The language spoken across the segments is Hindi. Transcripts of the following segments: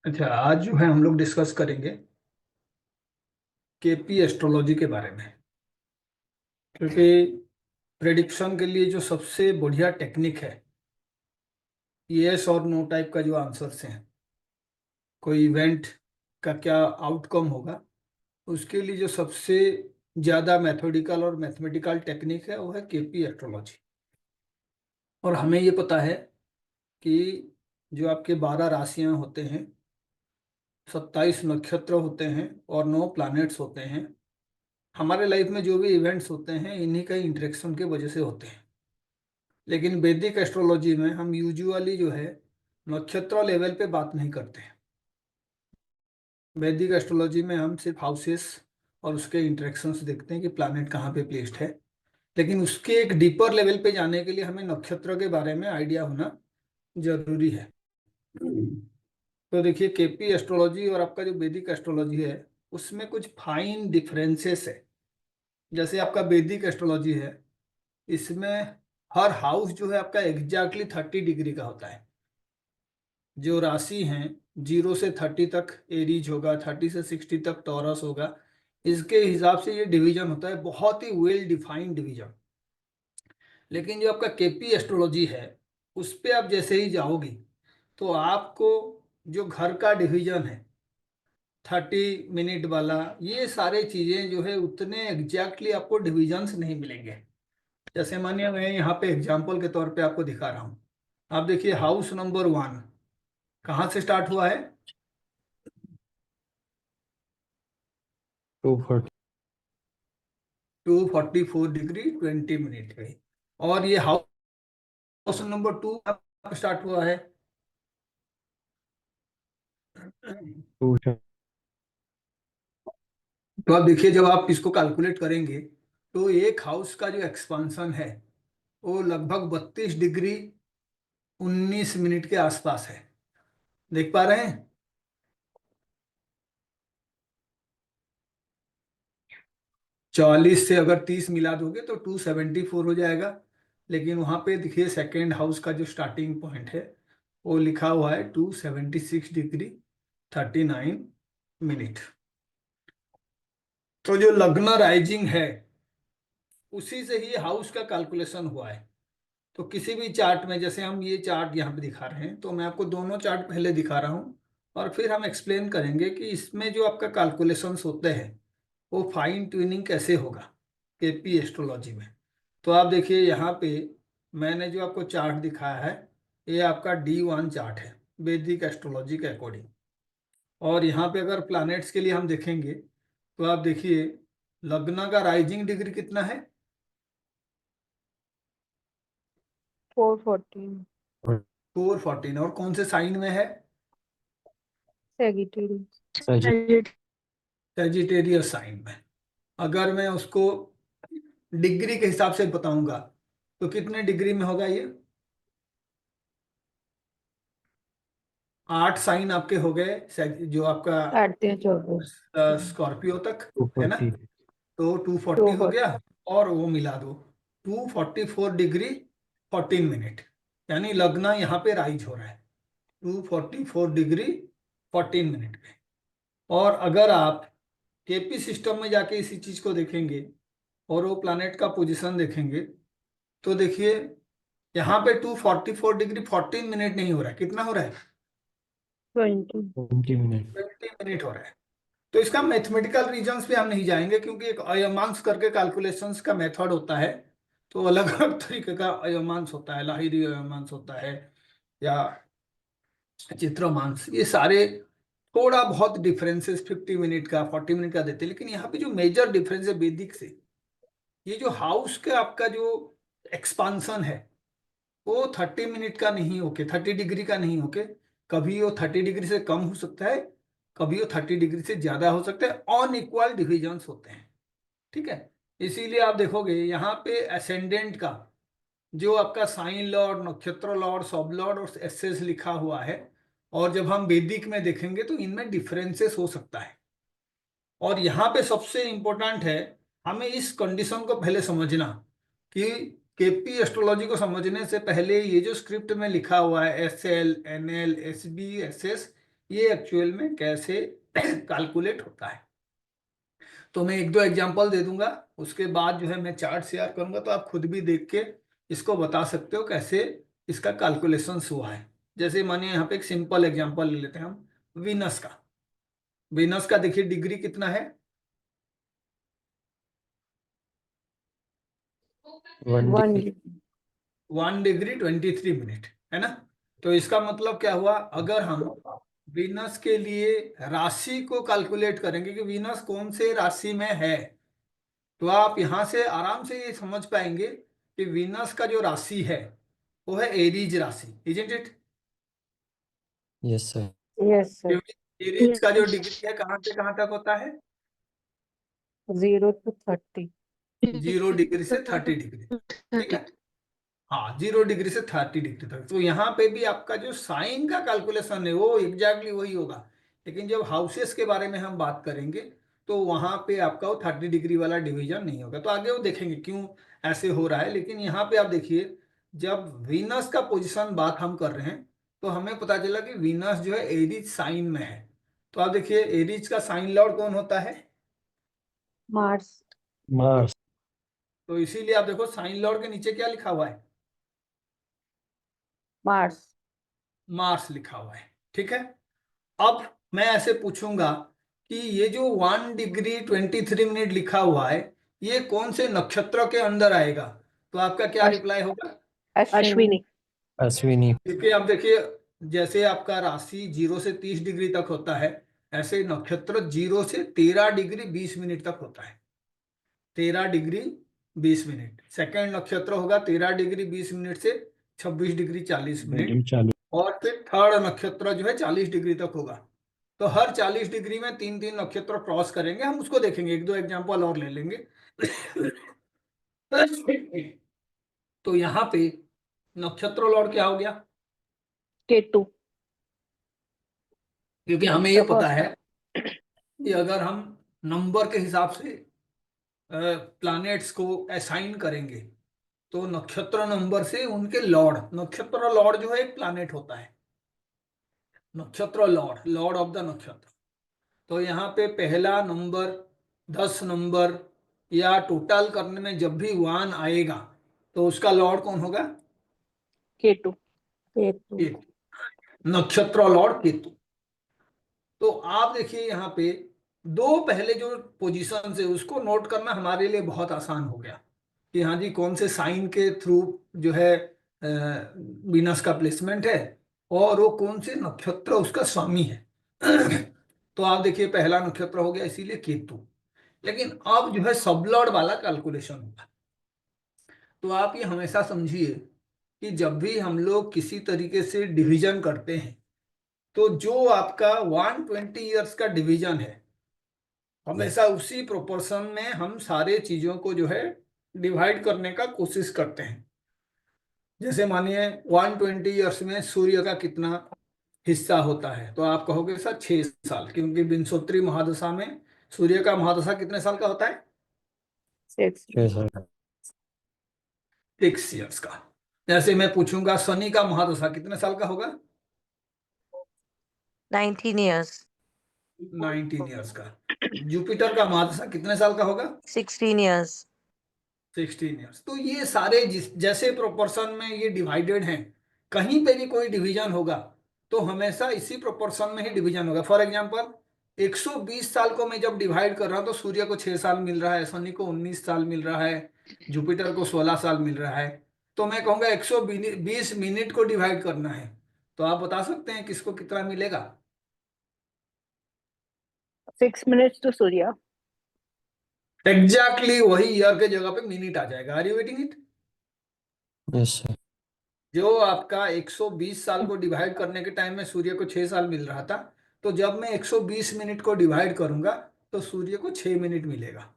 अच्छा, आज जो है हम लोग डिस्कस करेंगे केपी एस्ट्रोलॉजी के बारे में। क्योंकि प्रेडिक्शन के लिए जो सबसे बढ़िया टेक्निक है, यस और नो टाइप का जो आंसर्स हैं, कोई इवेंट का क्या आउटकम होगा, उसके लिए जो सबसे ज़्यादा मैथोडिकल और मैथमेटिकल टेक्निक है वो है केपी एस्ट्रोलॉजी। और हमें ये पता है कि जो आपके 12 राशियां होते हैं, 27 नक्षत्र होते हैं और 9 प्लैनेट्स होते हैं, हमारे लाइफ में जो भी इवेंट्स होते हैं इन्हीं का इंटरेक्शन के वजह से होते हैं। लेकिन वैदिक एस्ट्रोलॉजी में हम यूजुअली जो है नक्षत्र लेवल पे बात नहीं करते हैं। वैदिक एस्ट्रोलॉजी में हम सिर्फ हाउसेस और उसके इंटरेक्शंस देखते हैं कि प्लैनेट कहाँ पे प्लेस्ड है। लेकिन उसके एक डीपर लेवल पे जाने के लिए हमें नक्षत्र के बारे में आइडिया होना जरूरी है। तो देखिए, केपी एस्ट्रोलॉजी और आपका जो वैदिक एस्ट्रोलॉजी है उसमें कुछ फाइन डिफरेंसेस है। जैसे आपका वैदिक एस्ट्रोलॉजी है, इसमें हर हाउस जो है आपका एग्जैक्टली 30 डिग्री का होता है। जो राशि हैं 0 से 30 तक एरीज होगा, 30 से 60 तक टॉरस होगा। इसके हिसाब से ये डिवीजन होता है, बहुत ही वेल डिफाइंड डिवीजन। लेकिन जो आपका केपी एस्ट्रोलॉजी है उस पे आप जैसे ही जाओगी तो आपको जो घर का डिवीजन है 30 मिनट वाला, ये सारे चीजें जो है उतने एग्जैक्टली आपको डिविजन्स नहीं मिलेंगे। जैसे मानिए मैं यहाँ पे एग्जाम्पल के तौर पे आपको दिखा रहा हूँ। आप देखिए, हाउस नंबर 1 कहाँ से स्टार्ट हुआ है? 240। 244 डिग्री 20 मिनट पे। और ये हाउस नंबर 2 स्टार्ट हुआ है। 270। तो आप देखिए, जब आप इसको कैलकुलेट करेंगे तो एक हाउस का जो एक्सपांसन है वो लगभग 32 डिग्री 19 मिनट के आसपास है। देख पा रहे हैं? 44 से अगर 30 मिला दोगे तो 274 हो जाएगा। लेकिन वहां पे देखिए, सेकेंड हाउस का जो स्टार्टिंग पॉइंट है वो लिखा हुआ है 276 डिग्री 39 मिनट। तो जो लग्न राइजिंग है उसी से ही हाउस का कैलकुलेशन हुआ है। तो किसी भी चार्ट में, जैसे हम ये चार्ट यहाँ पे दिखा रहे हैं, तो मैं आपको दोनों चार्ट पहले दिखा रहा हूँ और फिर हम एक्सप्लेन करेंगे कि इसमें जो आपका कैलकुलेशंस होते हैं वो फाइन ट्यूनिंग कैसे होगा केपी एस्ट्रोलॉजी में। तो आप देखिए, यहाँ पे मैंने जो आपको चार्ट दिखाया है ये आपका D1 चार्ट है वैदिक एस्ट्रोलॉजी के अकॉर्डिंग। और यहाँ पे अगर प्लैनेट्स के लिए हम देखेंगे तो आप देखिए, लग्न का राइजिंग डिग्री कितना है? 414। 414। और कौन से साइन में है? सेजिटेरियस। सेजिटेरियस साइन में। अगर मैं उसको डिग्री के हिसाब से बताऊंगा तो कितने डिग्री में होगा ये? 8 साइन आपके हो गए, जो आपका 8 या 24। स्कॉर्पियो तक है ना। 240। तो 240 हो 240। गया। और वो मिला दो, 244 डिग्री 14 मिनट, यानी लग्न यहाँ पे राइज हो रहा है 244 डिग्री 14 मिनट पे। और अगर आप केपी सिस्टम में जाके इसी चीज को देखेंगे और वो प्लैनेट का पोजीशन देखेंगे तो देखिए, यहाँ पे 244 डिग्री 14 मिनट नहीं हो रहा है। कितना हो रहा है? 20। 20 मिनट। 20 मिनट हो रहा है। तो इसका मैथमेटिकल रीजंस पे हम नहीं जाएंगे, क्योंकि एक अयमांस करके कैलकुलेशंस का मेथड होता है। तो अलग अलग तरीके का अयमांस होता है, लाहिरी अयमांस होता है या चित्रमांस, ये सारे थोड़ा बहुत डिफरेंसेस 50 मिनट का 40 मिनट का देते हैं। लेकिन यहाँ पे जो मेजर डिफरेंस है वैदिक से, ये जो हाउस का आपका जो एक्सपांसन है वो 30 मिनट का नहीं होके, 30 डिग्री का नहीं होके, कभी वो 30 डिग्री से कम हो सकता है, कभी वो 30 डिग्री से ज्यादा हो सकता है। ऑन इक्वल डिविजन्स होते हैं, ठीक है। इसीलिए आप देखोगे यहाँ पे असेंडेंट का जो आपका साइन लॉर्ड, नक्षत्र लॉर्ड, सब लॉर्ड और एसेस लिखा हुआ है। और जब हम वैदिक में देखेंगे तो इनमें डिफरेंसेस हो सकता है। और यहाँ पे सबसे इंपॉर्टेंट है हमें इस कंडीशन को पहले समझना कि केपी एस्ट्रोलॉजी को समझने से पहले ये जो स्क्रिप्ट में लिखा हुआ है SL NL SB SS, ये एक्चुअल में कैसे कैलकुलेट होता है। तो मैं एक दो एग्जांपल दे दूंगा, उसके बाद जो है मैं चार्ट शेयर करूंगा, तो आप खुद भी देख के इसको बता सकते हो कैसे इसका कैलकुलेशन हुआ है। जैसे मानिए यहाँ पे एक सिंपल एग्जांपल ले लेते हैं हम वीनस का। वीनस का देखिए डिग्री कितना है, 1 डिग्री। 1 डिग्री 23 मिनट, है ना। तो इसका मतलब क्या हुआ, अगर हम वीनस के लिए राशि को कैलकुलेट करेंगे कि वीनस कौन से राशि में है, तो आप यहां से आराम से ये समझ पाएंगे कि वीनस का जो राशि है वो है एरीज राशि, isn't it. Yes sir. Yes, sir. क्योंकि एरीज का जो डिग्री है कहाँ से कहाँ तक होता है, 0 to 30. 0 डिग्री से 30 डिग्री, ठीक है। हाँ, 0 डिग्री से 30 डिग्री तक। तो यहाँ पे भी आपका जो साइन का कैलकुलेशन है वो एग्जैक्टली वही होगा, लेकिन जब हाउसेस के बारे में हम बात करेंगे तो वहां पे आपका वो 30 डिग्री वाला डिवीजन नहीं होगा। तो आगे वो देखेंगे क्यों ऐसे हो रहा है। लेकिन यहाँ पे आप देखिए, जब वीनस का पोजिशन बात हम कर रहे हैं तो हमें पता चला कि वीनस जो है एरीज साइन में है। तो आप देखिए एरीज का साइन लॉर्ड कौन होता है, Mars. मार्स। तो इसीलिए आप देखो साइन लॉर्ड के नीचे क्या लिखा हुआ है, Mars. मार्स लिखा हुआ है, ठीक है। अब मैं ऐसे पूछूंगा कि ये जो 1 डिग्री 23 मिनट लिखा हुआ है ये कौन से नक्षत्र के अंदर आएगा, तो आपका क्या रिप्लाई होगा, Ashwini. अश्विनी। क्योंकि आप देखिए जैसे आपका राशि 0 से 30 डिग्री तक होता है, ऐसे नक्षत्र 0 से 13 डिग्री 20 मिनट तक होता है। 13 डिग्री 20 मिनट सेकंड नक्षत्र होगा, 13 डिग्री 20 मिनट से 26 डिग्री 40 मिनट, चालू। और फिर थर्ड नक्षत्र जो है 40 डिग्री तक होगा। तो हर 40 डिग्री में तीन तीन नक्षत्र क्रॉस करेंगे, हम उसको देखेंगे, एक दो एग्जांपल और ले लेंगे। तो यहाँ पे नक्षत्र लॉर्ड क्या हो गया, Ketu. क्योंकि हमें ये The पता first. है कि अगर हम नंबर के हिसाब से प्लैनेट्स को असाइन करेंगे तो नक्षत्र नंबर से उनके लॉर्ड, नक्षत्र लॉर्ड जो है एक प्लैनेट होता है, नक्षत्र लॉर्ड, लॉर्ड ऑफ द नक्षत्र। तो यहाँ पे पहला नंबर, 10 नंबर या टोटल करने में जब भी 1 आएगा तो उसका लॉर्ड कौन होगा, Ketu. Ketu. केतु, नक्षत्र लॉर्ड केतु। तो आप देखिए यहाँ पे दो पहले जो पोजीशन है उसको नोट करना हमारे लिए बहुत आसान हो गया कि हाँ जी कौन से साइन के थ्रू जो है वीनस का प्लेसमेंट है और वो कौन से नक्षत्र उसका स्वामी है। तो आप देखिए पहला नक्षत्र हो गया इसीलिए केतु। लेकिन अब जो है सबलॉर्ड वाला कैलकुलेशन होगा। तो आप ये हमेशा समझिए कि जब भी हम लोग किसी तरीके से डिवीजन करते हैं तो जो आपका 120 ईयर्स का डिवीजन है हमेशा उसी प्रोपोर्शन में हम सारे चीजों को जो है डिवाइड करने का कोशिश करते हैं। जैसे मानिए 120 ईयर्स में सूर्य का कितना हिस्सा होता है, तो आप कहोगे सर 6 साल, क्योंकि विंशोत्तरी महादशा में सूर्य का महादशा कितने साल का होता है, 6. 6 साल। 6 ईयर्स का। जैसे मैं पूछूंगा शनि का महादशा कितने साल का होगा, 19 years, 19 ईयर्स का। जुपिटर का महादशा कितने साल का होगा, 16 years, 16 ईयर्स। तो ये सारे जैसे प्रोपोर्शन में ये डिवाइडेड हैं, कहीं पे भी कोई डिवीजन होगा तो हमेशा इसी प्रोपोर्शन में ही डिवीजन होगा। फॉर एग्जांपल 120 साल को मैं जब डिवाइड कर रहा हूं तो सूर्य को 6 साल मिल रहा है, शनि को 19 साल मिल रहा है, जुपिटर को 16 साल मिल रहा है। तो मैं कहूंगा 120 मिनट को डिवाइड करना है, तो आप बता सकते हैं किसको कितना मिलेगा, 6 minutes to Surya. एग्जैक्टली वही ईयर के जगह पे मिनट आ जाएगा। Are you waiting it. Yes sir. जो आपका 120 साल को डिवाइड करने के टाइम में सूर्य को 6 साल मिल रहा था, तो जब मैं 120 मिनट को डिवाइड करूंगा तो सूर्य को 6 मिनट मिलेगा।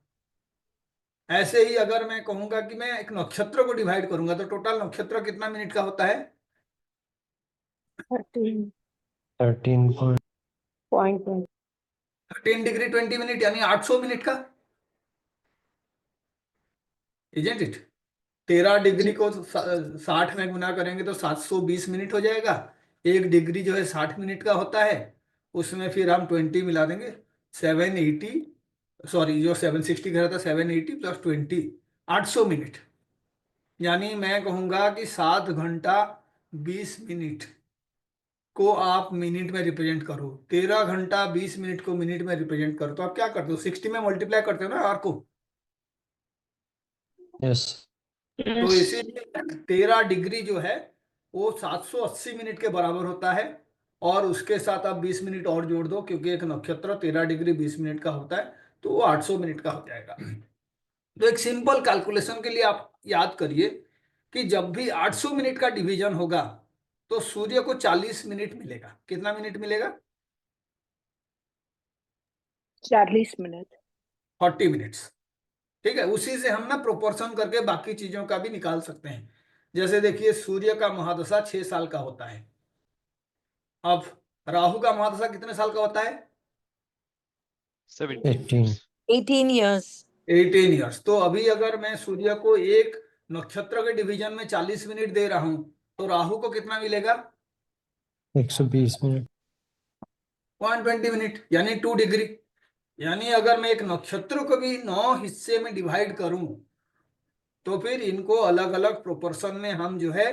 ऐसे ही अगर मैं कहूंगा कि मैं एक नक्षत्र को डिवाइड करूंगा तो टोटल नक्षत्र कितना मिनट का होता है, 13. 13 Point 10 डिग्री 20 मिनट यानी 800 मिनट का, इजेंट इट। 13 डिग्री को 60 में गुना करेंगे तो 720 मिनट हो जाएगा। 1 डिग्री जो है 60 मिनट का होता है, उसमें फिर हम 20 मिला देंगे, 780, सॉरी जो 760 कह रहा था, 780 प्लस 20, 800 मिनट। यानी मैं कहूंगा कि 7 घंटा 20 मिनट को आप मिनट में रिप्रेजेंट करो, 13 घंटा 20 मिनट को मिनट में रिप्रेजेंट करो, तो आप क्या करते हो, 60 में मल्टीप्लाई करते हो ना आर को। yes, तो इसीलिए 13 डिग्री जो है वो 780 मिनट के बराबर होता है, और उसके साथ आप 20 मिनट और जोड़ दो, क्योंकि एक नक्षत्र 13 डिग्री 20 मिनट का होता है, तो वो 800 मिनट का हो जाएगा। तो एक सिंपल कैलकुलेशन के लिए आप याद करिए कि जब भी 800 मिनट का डिवीजन होगा तो सूर्य को 40 मिनट मिलेगा। कितना मिनट मिलेगा? 40 मिनट। 40 मिनट्स। ठीक है, उसी से हम ना प्रोपोर्शन करके बाकी चीजों का भी निकाल सकते हैं। जैसे देखिए, सूर्य का महादशा 6 साल का होता है। अब राहु का महादशा कितने साल का होता है? 18, 18 years. 18 ईयर्स। तो अभी अगर मैं सूर्य को एक नक्षत्र के डिवीजन में 40 मिनट दे रहा हूं, तो राहु को कितना मिलेगा? 120 मिनट, 120 मिनट, यानी 2 डिग्री। यानी अगर मैं एक नक्षत्र को भी 9 हिस्से में डिवाइड करूं, तो फिर इनको अलग अलग प्रोपोर्शन में हम जो है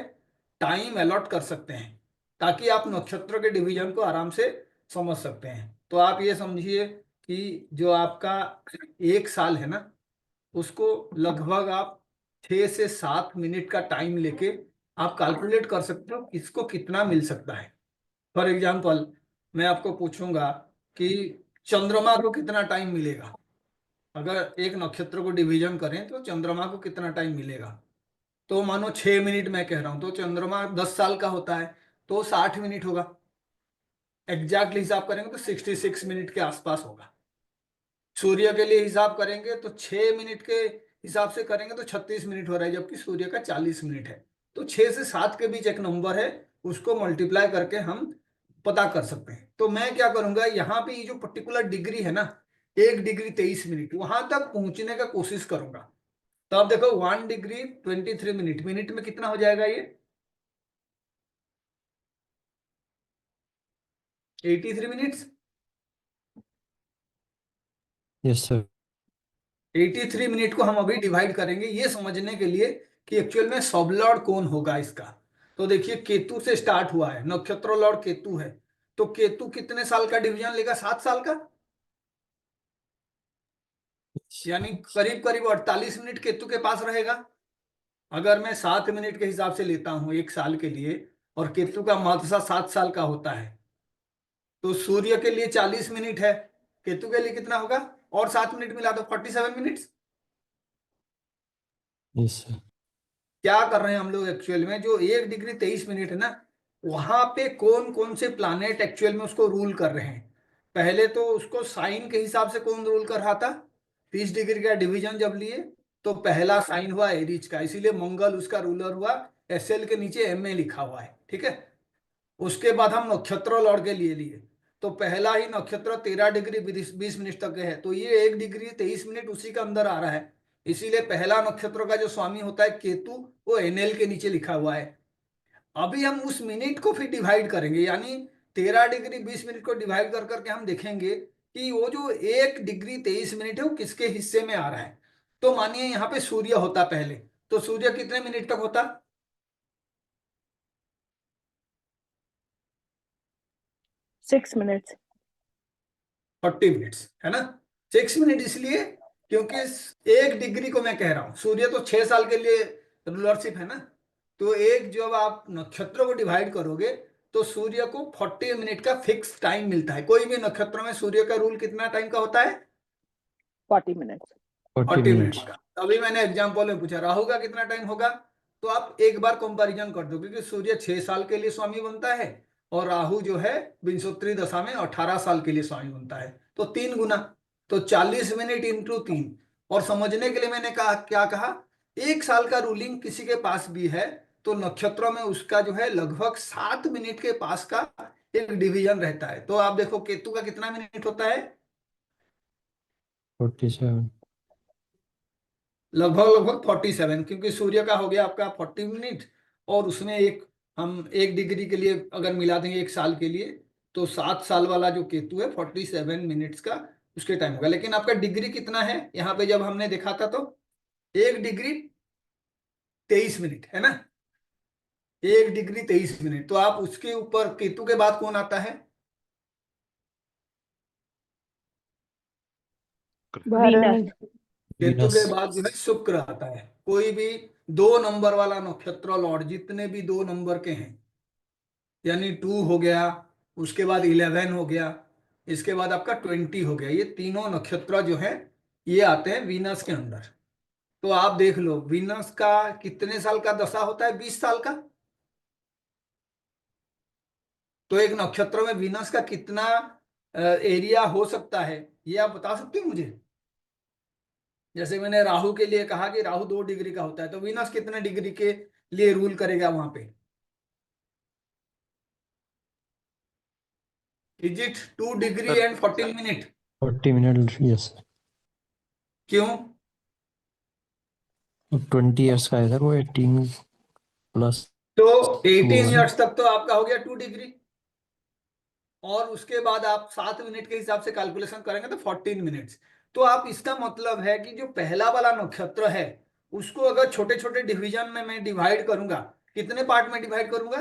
टाइम अलॉट कर सकते हैं, ताकि आप नक्षत्र के डिवीजन को आराम से समझ सकते हैं। तो आप ये समझिए कि जो आपका 1 साल है ना, उसको लगभग आप 6 से 7 मिनट का टाइम लेके आप कैलकुलेट कर सकते हो इसको कितना मिल सकता है। फॉर एग्जाम्पल, मैं आपको पूछूंगा कि चंद्रमा को कितना टाइम मिलेगा। अगर एक नक्षत्र को डिवीजन करें तो चंद्रमा को कितना टाइम मिलेगा, तो मानो 6 मिनट मैं कह रहा हूं, तो चंद्रमा 10 साल का होता है, तो 60 मिनट होगा। एग्जैक्टली हिसाब करेंगे तो 66 मिनट के आसपास होगा। सूर्य के लिए हिसाब करेंगे तो 6 मिनट के हिसाब से करेंगे तो 36 मिनट हो रहा है, जबकि सूर्य का 40 मिनट है। तो 6 से 7 के बीच एक नंबर है, उसको मल्टीप्लाई करके हम पता कर सकते हैं। तो मैं क्या करूंगा, यहाँ पे ये जो पर्टिकुलर डिग्री है ना, 1 डिग्री 23 मिनट, वहां तक पहुंचने का कोशिश करूंगा। तो आप देखो 1 डिग्री 23 मिनट, मिनट में कितना हो जाएगा ये? 83 मिनट्स। yes sir, 83 मिनट को हम अभी डिवाइड करेंगे ये समझने के लिए कि एक्चुअल में सब लॉर्ड कौन होगा इसका। तो देखिए, केतु से स्टार्ट हुआ है, नक्षत्र लॉर्ड केतु है, तो केतु कितने साल का डिवीजन लेगा? 7 साल का। यानी करीब करीब 48 मिनट केतु के पास रहेगा। अगर मैं 7 मिनट के हिसाब से लेता हूं 1 साल के लिए, और केतु का महादशा 7 साल का होता है, तो सूर्य के लिए 40 मिनट है, केतु के लिए कितना होगा? और 7 मिनट मिला दो, 47 मिनट्स। yes sir, क्या कर रहे हैं हम लोग एक्चुअल में, जो 1 डिग्री 23 मिनट है ना, वहां पे कौन कौन से प्लानेट एक्चुअल में उसको रूल कर रहे हैं। पहले तो उसको साइन के हिसाब से कौन रूल कर रहा था? 30 डिग्री का डिवीजन जब लिए, तो पहला साइन हुआ एरीज का, इसीलिए मंगल उसका रूलर हुआ। एसएल के नीचे एम ए लिखा हुआ है, ठीक है। उसके बाद हम नक्षत्र लॉर्ड के लिए लिए, तो पहला ही नक्षत्र 13 डिग्री 20 मिनट तक है, तो ये 1 डिग्री 23 मिनट उसी के अंदर आ रहा है। इसीलिए पहला नक्षत्र का जो स्वामी होता है केतु, वो एनएल के नीचे लिखा हुआ है। अभी हम उस मिनट को फिर डिवाइड करेंगे, यानी 13 डिग्री 20 मिनट को डिवाइड कर करके हम देखेंगे कि वो जो 1 डिग्री 23 मिनट है वो किसके हिस्से में आ रहा है। तो मानिए यहाँ पे सूर्य होता पहले, तो सूर्य कितने मिनट तक होता? 6 minutes. 40 मिनट्स, है ना। 6 मिनट इसलिए क्योंकि 1 डिग्री को मैं कह रहा हूं, सूर्य तो 6 साल के लिए रूलरशिप है ना, तो एक जब आप नक्षत्र को डिवाइड करोगे तो सूर्य को 40 मिनट का फिक्स टाइम मिलता है। कोई भी नक्षत्र में सूर्य का रूल कितना टाइम का होता है? 40 minutes. 40 40 मिनट मिनट्स, का। अभी मैंने एग्जाम्पल में पूछा राहु का कितना टाइम होगा, तो आप एक बार कंपैरिजन कर दो, क्योंकि सूर्य 6 साल के लिए स्वामी बनता है और राहु जो है विंशोत्तरी दशा में 18 साल के लिए स्वामी बनता है, तो 3 गुना, तो 40 मिनट इंटू 3। और समझने के लिए मैंने कहा, क्या कहा, 1 साल का रूलिंग किसी के पास भी है तो नक्षत्रों में उसका जो है लगभग 7 मिनट के पास का एक डिवीजन रहता है। तो आप देखो केतु का कितना मिनट होता है? 47, लगभग लगभग 47, क्योंकि सूर्य का हो गया आपका 40 मिनट, और उसमें एक हम 1 डिग्री के लिए अगर मिला देंगे 1 साल के लिए, तो 7 साल वाला जो केतु है 47 मिनट्स का उसके टाइम होगा। लेकिन आपका डिग्री कितना है यहाँ पे जब हमने देखा था, तो 1 डिग्री 23 मिनट है ना, 1 डिग्री 23 मिनट। तो आप उसके ऊपर केतु के बाद कौन आता है? वीनस। केतु Venus. के बाद जो है शुक्र आता है। कोई भी 2 नंबर वाला नक्षत्र लॉर्ड, जितने भी 2 नंबर के हैं, यानी 2 हो गया, उसके बाद 11 हो गया, इसके बाद आपका 20 हो गया, ये तीनों नक्षत्र जो है ये आते हैं वीनस के अंदर। तो आप देख लो वीनस का कितने साल का दशा होता है? 20 साल का। तो एक नक्षत्र में वीनस का कितना एरिया हो सकता है, ये आप बता सकते हो मुझे? जैसे मैंने राहु के लिए कहा कि राहु 2 डिग्री का होता है, तो वीनस कितने डिग्री के लिए रूल करेगा वहां पे? Is it 2 degree and 14 minute? 40 minutes, yes. क्यों? 20 years का है सर, वो 18 प्लस तो 2 18 होगा ना। ईयर्स तक तो आपका हो गया 2 डिग्री, और उसके बाद आप 7 मिनट के हिसाब से कैलकुलेशन करेंगे तो 14 मिनट्स। तो आप, इसका मतलब है कि जो पहला वाला नक्षत्र है उसको अगर छोटे छोटे डिवीजन में मैं डिवाइड करूंगा, कितने पार्ट में डिवाइड करूंगा?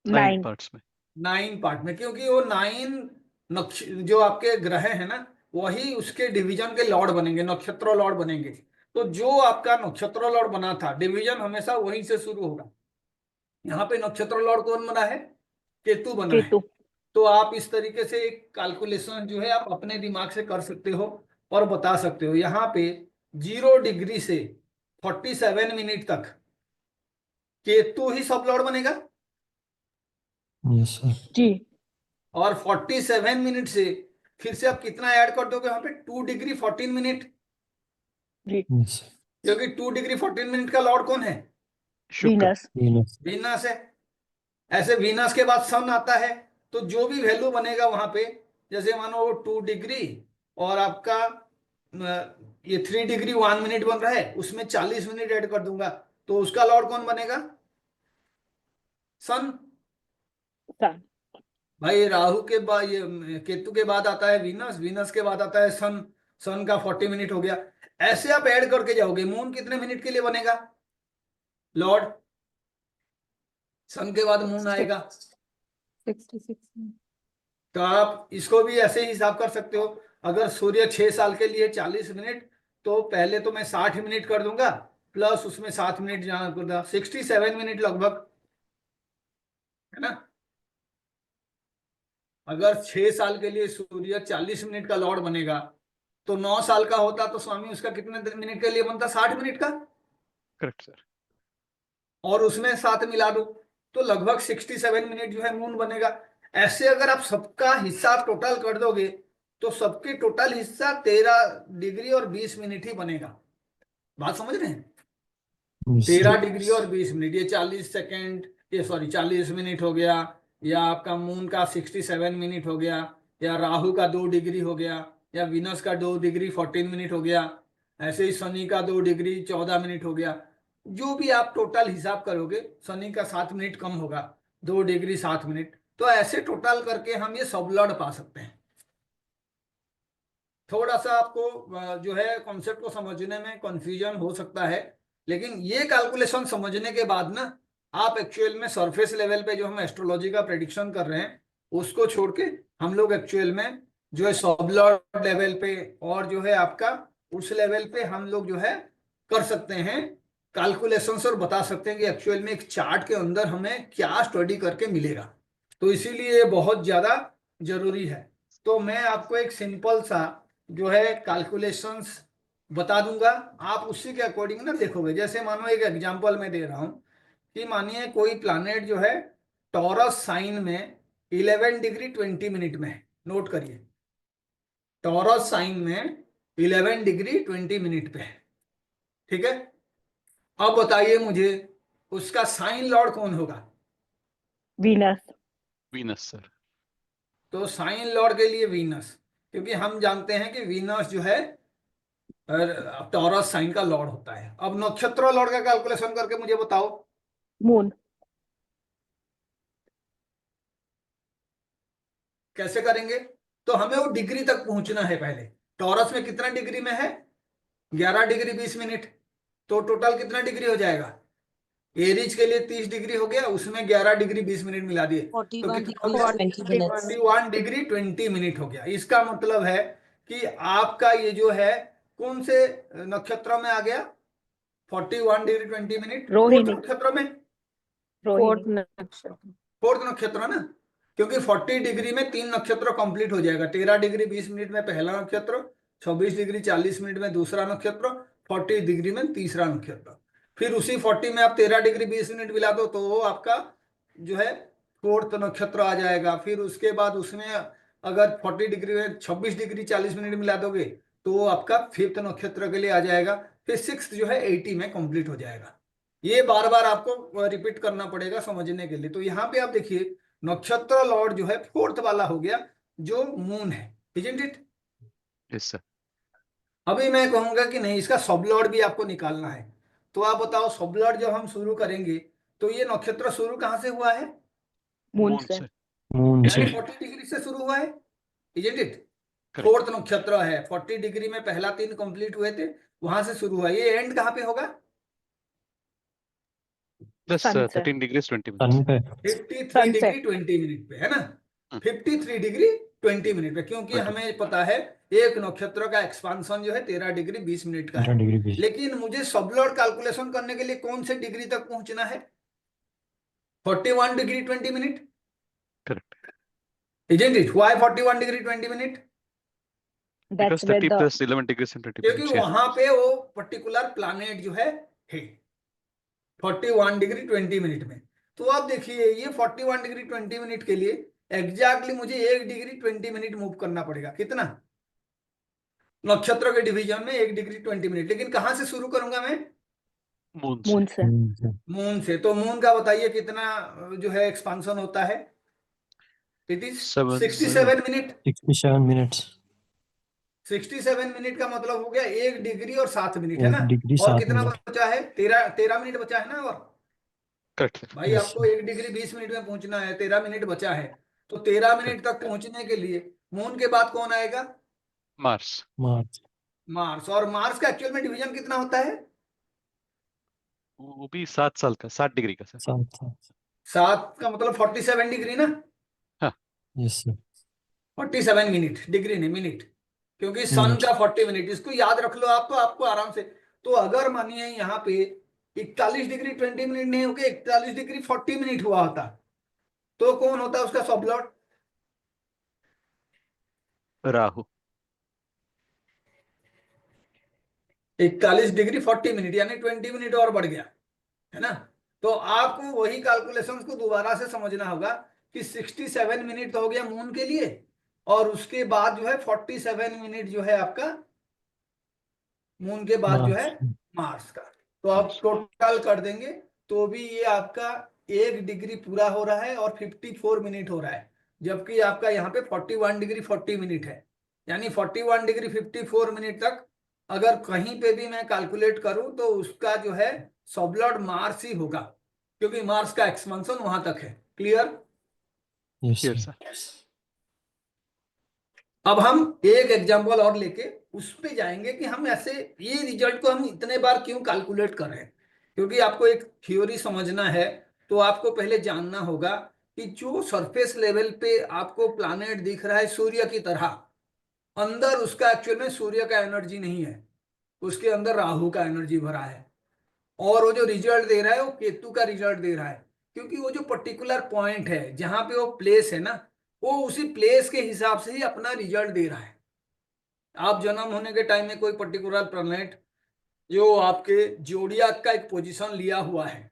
9 पार्ट्स में। 9 पार्ट में, क्योंकि वो 9 नक्ष जो आपके ग्रह है ना, वही उसके डिवीजन के लॉर्ड बनेंगे, नक्षत्र लॉर्ड बनेंगे। तो जो आपका नक्षत्र लॉर्ड बना था, डिवीजन हमेशा वहीं से शुरू होगा। यहाँ पे नक्षत्र लॉर्ड कौन बना है? केतु बना है। केतु। तो आप इस तरीके से एक कैलकुलेशन जो है आप अपने दिमाग से कर सकते हो और बता सकते हो। यहाँ पे 0 डिग्री से 47 मिनट तक केतु ही सब लॉर्ड बनेगा, यस सर। जी। और 47 मिनट से फिर से आप कितना ऐड कर दोगे वहां पे? 2 डिग्री 14 मिनट, जी। यस क्योंकि 2 डिग्री 14 मिनट का लॉर्ड कौन है? शुक्र। वीनस। वीनस। वीनस है। ऐसे वीनस के बाद सन आता है, तो जो भी वैल्यू बनेगा वहां पे, जैसे मानो वो 2 डिग्री और आपका ये 3 डिग्री 1 मिनट बन रहा है, उसमें 40 मिनट ऐड कर दूंगा, तो उसका लॉर्ड कौन बनेगा? सन। सन। भाई राहु के बाद, ये केतु के बाद आता है वीनस, वीनस के बाद आता है सन, सन का 40 मिनट हो गया। ऐसे आप ऐड करके जाओगे। मून कितने मिनट के लिए बनेगा लॉर्ड? सन के बाद मून आएगा। 66। तो आप इसको भी ऐसे ही हिसाब कर सकते हो। अगर सूर्य 6 साल के लिए 40 मिनट, तो पहले तो मैं 60 मिनट कर दूंगा, प्लस उसमें 7 मिनट जहां कर दूंगा, 67 मिनट लगभग, है ना। अगर 6 साल के लिए सूर्य 40 मिनट का लॉर्ड बनेगा, तो 9 साल का होता तो स्वामी उसका कितने मिनट के लिए बनता? 60 मिनट का, करेक्ट सर। और उसमें 7 मिला दो, तो लगभग 67 मिनट जो है मून बनेगा। ऐसे अगर आप सबका हिस्सा टोटल कर दोगे, तो सबके टोटल हिस्सा 13 डिग्री और 20 मिनट ही बनेगा। बात समझ रहे हैं? यस 13 डिग्री और 20 मिनट, ये 40 सेकेंड, ये सॉरी 40 मिनट हो गया, या आपका मून का 67 मिनट हो गया, या राहु का 2 डिग्री हो गया, या विनस का 2 डिग्री 14 मिनट हो गया, ऐसे ही शनि का 2 डिग्री 14 मिनट हो गया। जो भी आप टोटल हिसाब करोगे, शनि का 7 मिनट कम होगा, 2 डिग्री 7 मिनट। तो ऐसे टोटल करके हम ये सब लॉर्ड पा सकते हैं। थोड़ा सा आपको जो है कॉन्सेप्ट को समझने में कंफ्यूजन हो सकता है, लेकिन ये कैलकुलेशन समझने के बाद ना, आप एक्चुअल में सरफेस लेवल पे जो हम एस्ट्रोलॉजी का प्रेडिक्शन कर रहे हैं उसको छोड़ के, हम लोग एक्चुअल में जो है सब लॉर्ड लेवल पे, और जो है आपका उस लेवल पे हम लोग जो है कर सकते हैं कैलकुलेशंस, और बता सकते हैं कि एक्चुअल में एक चार्ट के अंदर हमें क्या स्टडी करके मिलेगा। तो इसीलिए ये बहुत ज्यादा जरूरी है। तो मैं आपको एक सिंपल सा जो है कैलकुलेशंस बता दूंगा, आप उसी के अकॉर्डिंग ना देखोगे। जैसे मानो एक एग्जांपल मैं दे रहा हूं कि मानिए कोई प्लैनेट जो है टॉरस साइन में 11 डिग्री 20 मिनट में है। नोट करिए, टॉरस साइन में 11 डिग्री 20 मिनट पे है, ठीक है। अब बताइए मुझे उसका साइन लॉर्ड कौन होगा? वीनस। Venus sir. तो साइन लॉर्ड के लिए वीनस, क्योंकि हम जानते हैं कि वीनस जो है टॉरस साइन का लॉर्ड होता है। अब नक्षत्र लॉर्ड का कैलकुलेशन करके मुझे बताओ। मून। कैसे करेंगे? तो हमें वो डिग्री तक पहुंचना है। पहले टॉरस में कितना डिग्री में है? 11 डिग्री 20 मिनट। तो टोटल कितना डिग्री हो जाएगा? एरिज के लिए 30 डिग्री हो गया, उसमें 11 डिग्री 20 मिनट मिला दिए तो 41 कितना हो degrees गया? 20 minutes. 41 डिग्री 20 मिनट हो गया। इसका मतलब है कि आपका ये जो है कौन से नक्षत्र में आ गया? 41 डिग्री 20 मिनट रोहिणी। नक्षत्र में, रोहिणी। नक्षत्र. फोर्थ नक्षत्र ना, क्योंकि 40 डिग्री में 3 नक्षत्र कंप्लीट हो जाएगा। 13 डिग्री 20 मिनट में पहला नक्षत्र, 26 डिग्री 40 मिनट में दूसरा नक्षत्र, 40 डिग्री में तीसरा नक्षत्र। फिर उसी 40 में आप 13 डिग्री 20 मिनट मिला दो तो वो आपका जो है फोर्थ नक्षत्र आ जाएगा। फिर उसके बाद उसमें अगर 40 डिग्री में 26 डिग्री 40 मिनट मिला दोगे तो वो आपका फिफ्थ नक्षत्र के लिए आ जाएगा। फिर सिक्स जो है 80 में कंप्लीट हो जाएगा। ये बार बार आपको रिपीट करना पड़ेगा समझने के लिए। तो यहाँ पे आप देखिए नक्षत्र लॉर्ड जो है फोर्थ वाला हो गया जो मून है, इजंट इट? Yes, sir. अभी मैं कहूंगा कि नहीं, इसका सब लॉर्ड भी आपको निकालना है। तो आप बताओ सब लॉर्ड जब हम शुरू करेंगे तो ये नक्षत्र शुरू कहाँ से हुआ है? मून Moon, से। sir. मून से यानी 40 डिग्री से शुरू हुआ है, इजंट इट? Correct. फोर्थ नक्षत्र है, 40 डिग्री में पहला 3 कंप्लीट हुए थे, वहां से शुरू हुआ। ये एंड कहाँ पे होगा? Plus Sun, sir. 13 degrees 20 सन minutes. पे 53 Sunset. डिग्री 20 मिनट पे है ना, हम्म। 53 डिग्री 20 मिनट पे, क्योंकि 20 हमें पता है एक नक्षत्र का एक्सपांशन जो है 13 डिग्री 20 मिनट का 13 है। डिग्री 20 लेकिन मुझे सबलॉर्ड कैलकुलेशन करने के लिए कौन से डिग्री तक पहुंचना है? 41 degree 20 minute, Correct. Isn't it? Why 41 degree 20 minute? Because That's where 30 the plus 11 degrees and 20 क्योंकि minutes. Yeah. वहां पे वो पर्टिकुलर प्लैनेट जो है 41 डिग्री 20 मिनट में। तो आप देखिए ये 41 डिग्री 20 मिनट के लिए एग्जैक्टली मुझे 1 डिग्री 20 मिनट मूव करना पड़ेगा। कितना? नक्षत्र के डिवीजन में 1 डिग्री 20 मिनट। लेकिन कहां से शुरू करूंगा मैं? Moon, moon sir. से। मून से मून से। तो मून का बताइए कितना जो है एक्सपांशन होता है? It is 67 minute. 67 minutes 67 minute का मतलब हो गया 1 डिग्री और 7 मिनट, है 1 ना? डिग्री और 7 कितना मिनट बचा है? 13 मिनट बचा है ना। और Correct, sir. भाई Yes, आपको 1 डिग्री 20 मिनट में पहुंचना है, 13 मिनट बचा है। तो 13 मिनट तक पहुंचने के लिए मून के बाद कौन आएगा? Mars. मार्च मार्स। और मार्स का एक्चुअल में डिवीजन कितना होता है? वो भी 7 साल का, 7 डिग्री का, सर. 7 7 का मतलब 47 डिग्री ना, यस सर 47 मिनट, डिग्री नहीं मिनट, क्योंकि सन मिनट का 40 मिनट। इसको याद रख लो आप, तो आपको आराम से। तो अगर मानिए यहाँ पे 41 डिग्री 20 मिनट नहीं होके 41 डिग्री 40 मिनट हुआ होता तो कौन होता उसका सबलॉर्ड? राहु. 41 डिग्री 40 मिनट यानी 20 मिनट और बढ़ गया, है ना? तो आपको वही कैलकुलेशंस को दोबारा से समझना होगा कि 67 मिनट तो हो गया मून के लिए, और उसके बाद जो है 47 मिनट जो है आपका मून के बाद जो है मार्च मार्स का। तो आप टोटल कर देंगे तो भी ये आपका 1 डिग्री पूरा हो रहा है और 54 मिनट हो रहा है, जबकि आपका यहाँ पे 41 डिग्री 40 मिनट है। यानी 41 डिग्री 54 मिनट तक अगर कहीं पे भी मैं कैलकुलेट करूं तो उसका जो है सबलॉर्ड मार्स ही होगा, क्योंकि मार्स का एक्सपेंशन वहां तक है। Clear? Yes Yes, sir sir. अब हम एक एग्जांपल और लेके उस पे जाएंगे कि हम ऐसे ये रिजल्ट को हम इतने बार क्यों कैलकुलेट कर रहे हैं। क्योंकि आपको एक थ्योरी समझना है तो आपको पहले जानना होगा कि जो सरफेस लेवल पे आपको प्लैनेट दिख रहा है सूर्य की तरह, अंदर उसका एक्चुअल में सूर्य का एनर्जी नहीं है, उसके अंदर राहु का एनर्जी भरा है। और वो जो रिजल्ट दे रहा है वो केतु का रिजल्ट दे रहा है, क्योंकि वो जो पर्टिकुलर पॉइंट है जहां पे वो प्लेस है ना, वो उसी प्लेस के हिसाब से ही अपना रिजल्ट दे रहा है। आप जन्म होने के टाइम में कोई पर्टिकुलर प्लैनेट जो आपके जोडियाक का एक पोजीशन लिया हुआ है,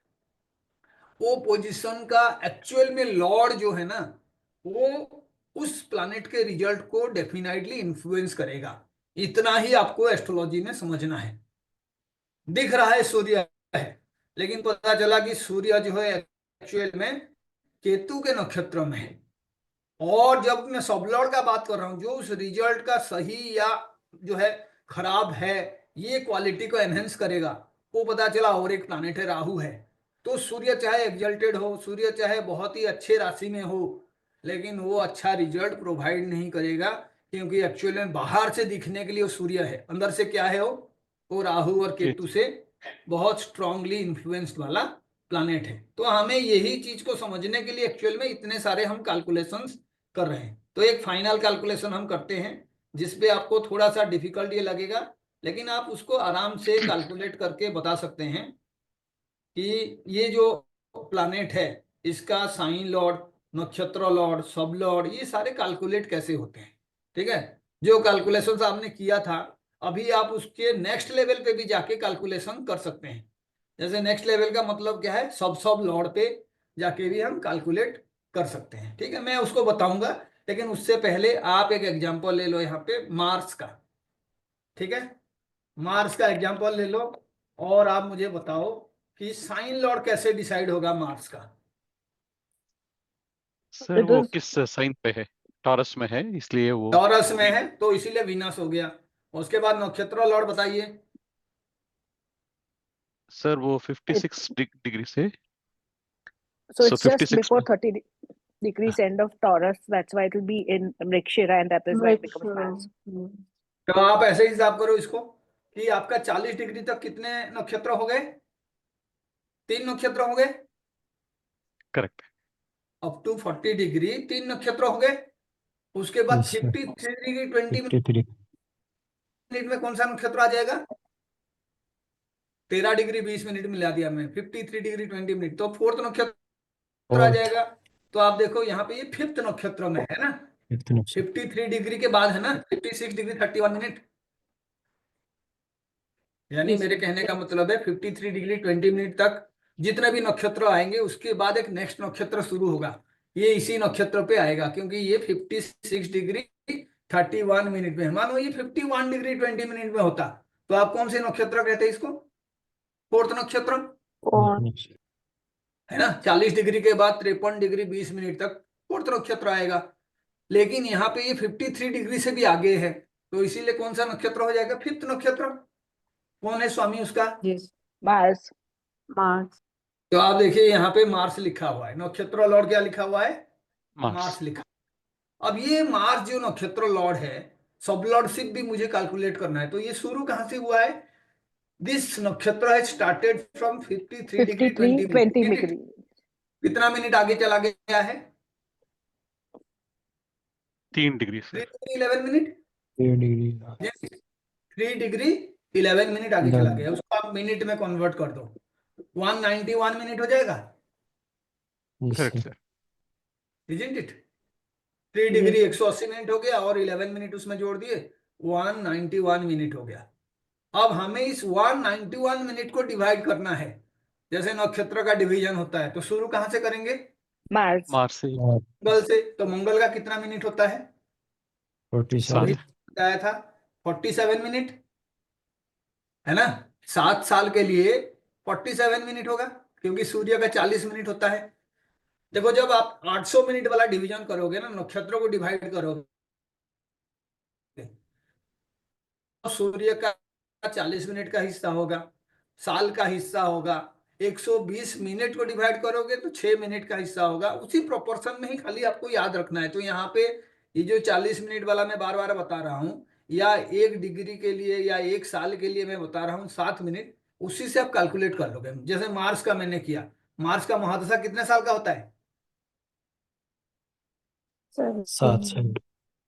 वो पोजीशन का एक्चुअल में लॉर्ड जो है ना, वो उस प्लैनेट के रिजल्ट को डेफिनेटली इन्फ्लुएंस करेगा। इतना ही आपको एस्ट्रोलॉजी में समझना है। दिख रहा है सूर्य है, लेकिन पता चला कि सूर्य जो है एक्चुअल में केतु के नक्षत्र में है। और जब मैं सबलॉर्ड का बात कर रहा हूं जो उस रिजल्ट का सही या जो है खराब है ये क्वालिटी को एनहेंस करेगा, वो पता चला और एक प्लैनेट है राहु है। तो सूर्य चाहे एग्जल्टेड हो, सूर्य चाहे बहुत ही अच्छे राशि में हो, लेकिन वो अच्छा रिजल्ट प्रोवाइड नहीं करेगा, क्योंकि एक्चुअली में बाहर से दिखने के लिए वो सूर्य है, अंदर से क्या है वो राहु और केतु से बहुत स्ट्रांगली इन्फ्लुएंस्ड वाला प्लैनेट है। तो हमें यही चीज को समझने के लिए एक्चुअल में इतने सारे हम कैलकुलेशंस कर रहे हैं। तो एक फाइनल कैलकुलेशन हम करते हैं जिसपे आपको थोड़ा सा डिफिकल्ट ये लगेगा, लेकिन आप उसको आराम से कैलकुलेट करके बता सकते हैं कि ये जो प्लैनेट है इसका साइन लॉर्ड, नक्षत्र लॉर्ड, सब लॉर्ड, ये सारे कैलकुलेट कैसे होते हैं। ठीक है, जो कैलकुलेशंस आपने किया था अभी आप उसके नेक्स्ट लेवल पे भी जाके कैलकुलेशन कर सकते हैं। जैसे नेक्स्ट लेवल का मतलब क्या है, सब लॉर्ड पे जाके भी हम कैलकुलेट कर सकते हैं। ठीक है, मैं उसको बताऊंगा, लेकिन उससे पहले आप एक एग्जांपल ले लो यहाँ पे मार्स का। ठीक है, मार्स का एग्जांपल ले लो और आप मुझे बताओ कि साइन लॉर्ड कैसे डिसाइड होगा मार्स का। सर It वो is किस साइन पे है? टॉरस में है, इसलिए वो टॉरस में है तो इसीलिए वीनस हो गया। उसके बाद नक्षत्र लॉर्ड बताइए। सर वो 56 डिग्री से, so so it's just 56 before 30 degrees end of Taurus. That's why it will be in Mrigashira, and that is why it becomes Mars. तो आप ऐसे हिसाब करो इसको कि आपका 40 डिग्री तक कितने नक्षत्र हो गए, 3 नक्षत्र हो गए। करेक्ट। अप टू 40 डिग्री 3 नक्षत्र हो गए। उसके बाद Yes, sir. 53 डिग्री 20 53. मिनट में कौन सा नक्षत्र आ जाएगा? 13 डिग्री 20 मिनट मिला दिया मैं, 53 डिग्री 20 मिनट, तो फोर्थ नक्षत्र आ Fourth. जाएगा। तो आप देखो यहाँ पे ये फिफ्थ नक्षत्र में है ना, Fifth nation. 53 डिग्री के बाद है ना 56 डिग्री 31 मिनट। यानी Yes, मेरे sir. कहने का मतलब है 53 डिग्री 20 मिनट तक जितने भी नक्षत्र आएंगे उसके बाद एक नेक्स्ट नक्षत्र शुरू होगा, ये इसी नक्षत्र पे आएगा, क्योंकि ये 56 डिग्री 31 मिनट में है। मानो ये 51 डिग्री 20 मिनट में होता तो आप कौन से नक्षत्र कहते हैं इसको? फोर्थ नक्षत्र Fourth nation. है ना। 40 डिग्री के बाद 53 डिग्री 20 मिनट तक फोर्थ नक्षत्र आएगा, लेकिन यहाँ पे ये 53 डिग्री से भी आगे है, तो इसीलिए कौन सा नक्षत्र हो जाएगा? फिफ्थ नक्षत्र। कौन है स्वामी उसका? Yes, Mars. Mars. तो आप देखिए यहाँ पे मार्स लिखा हुआ है, नक्षत्र लॉर्ड क्या लिखा हुआ है? मार्स। मार्स लिखा। अब ये मार्स जो नक्षत्र लॉर्ड है, सब लॉर्डशिप भी मुझे कैलकुलेट करना है, तो ये शुरू कहां से हुआ है? दिस नक्षत्र है started from 53 degree 53, 20 20 minute. degree. कितना मिनट आगे चला गया है? 3 degree 3 sir. Degree 11 minute. 3 degree. 3 degree 11 minute आगे चला Done. गया, उसको आप मिनट में कन्वर्ट कर दो, 191 मिनट हो जाएगा। Yes, correct sir. Sir. Isn't it? 3 degree 180 minute हो गया और 11 मिनट उसमें जोड़ दिए, 191 मिनट हो गया। अब हमें इस 191 मिनट को डिवाइड करना है, जैसे नक्षत्र का डिवीजन होता है, तो शुरू कहां से करेंगे? Mars. मार्स से मंगल से। तो मंगल का कितना मिनट होता है? 47. अभी बताया था 47 मिनट, है ना। 7 साल के लिए 47 मिनट होगा, क्योंकि सूर्य का 40 मिनट होता है। देखो जब आप 800 मिनट वाला डिवीजन करोगे ना, नक्षत्रों को डिवाइड करोगे, तो सूर्य का 40 मिनट का हिस्सा होगा, साल का हिस्सा होगा, 120 मिनट को डिवाइड करोगे तो 6 मिनट का हिस्सा होगा। उसी प्रोपोर्शन में ही खाली आपको याद रखना है। तो यहाँ पे ये जो 40 मिनट वाला मैं बार बार बता रहा हूँ, या 1 डिग्री के लिए या 1 साल के लिए मैं बता रहा हूँ 7 मिनट, उसी से आप कैलकुलेट कर लोगे। जैसे मार्स का मैंने किया, मार्स का महादशा कितने साल का होता है? 7 साल.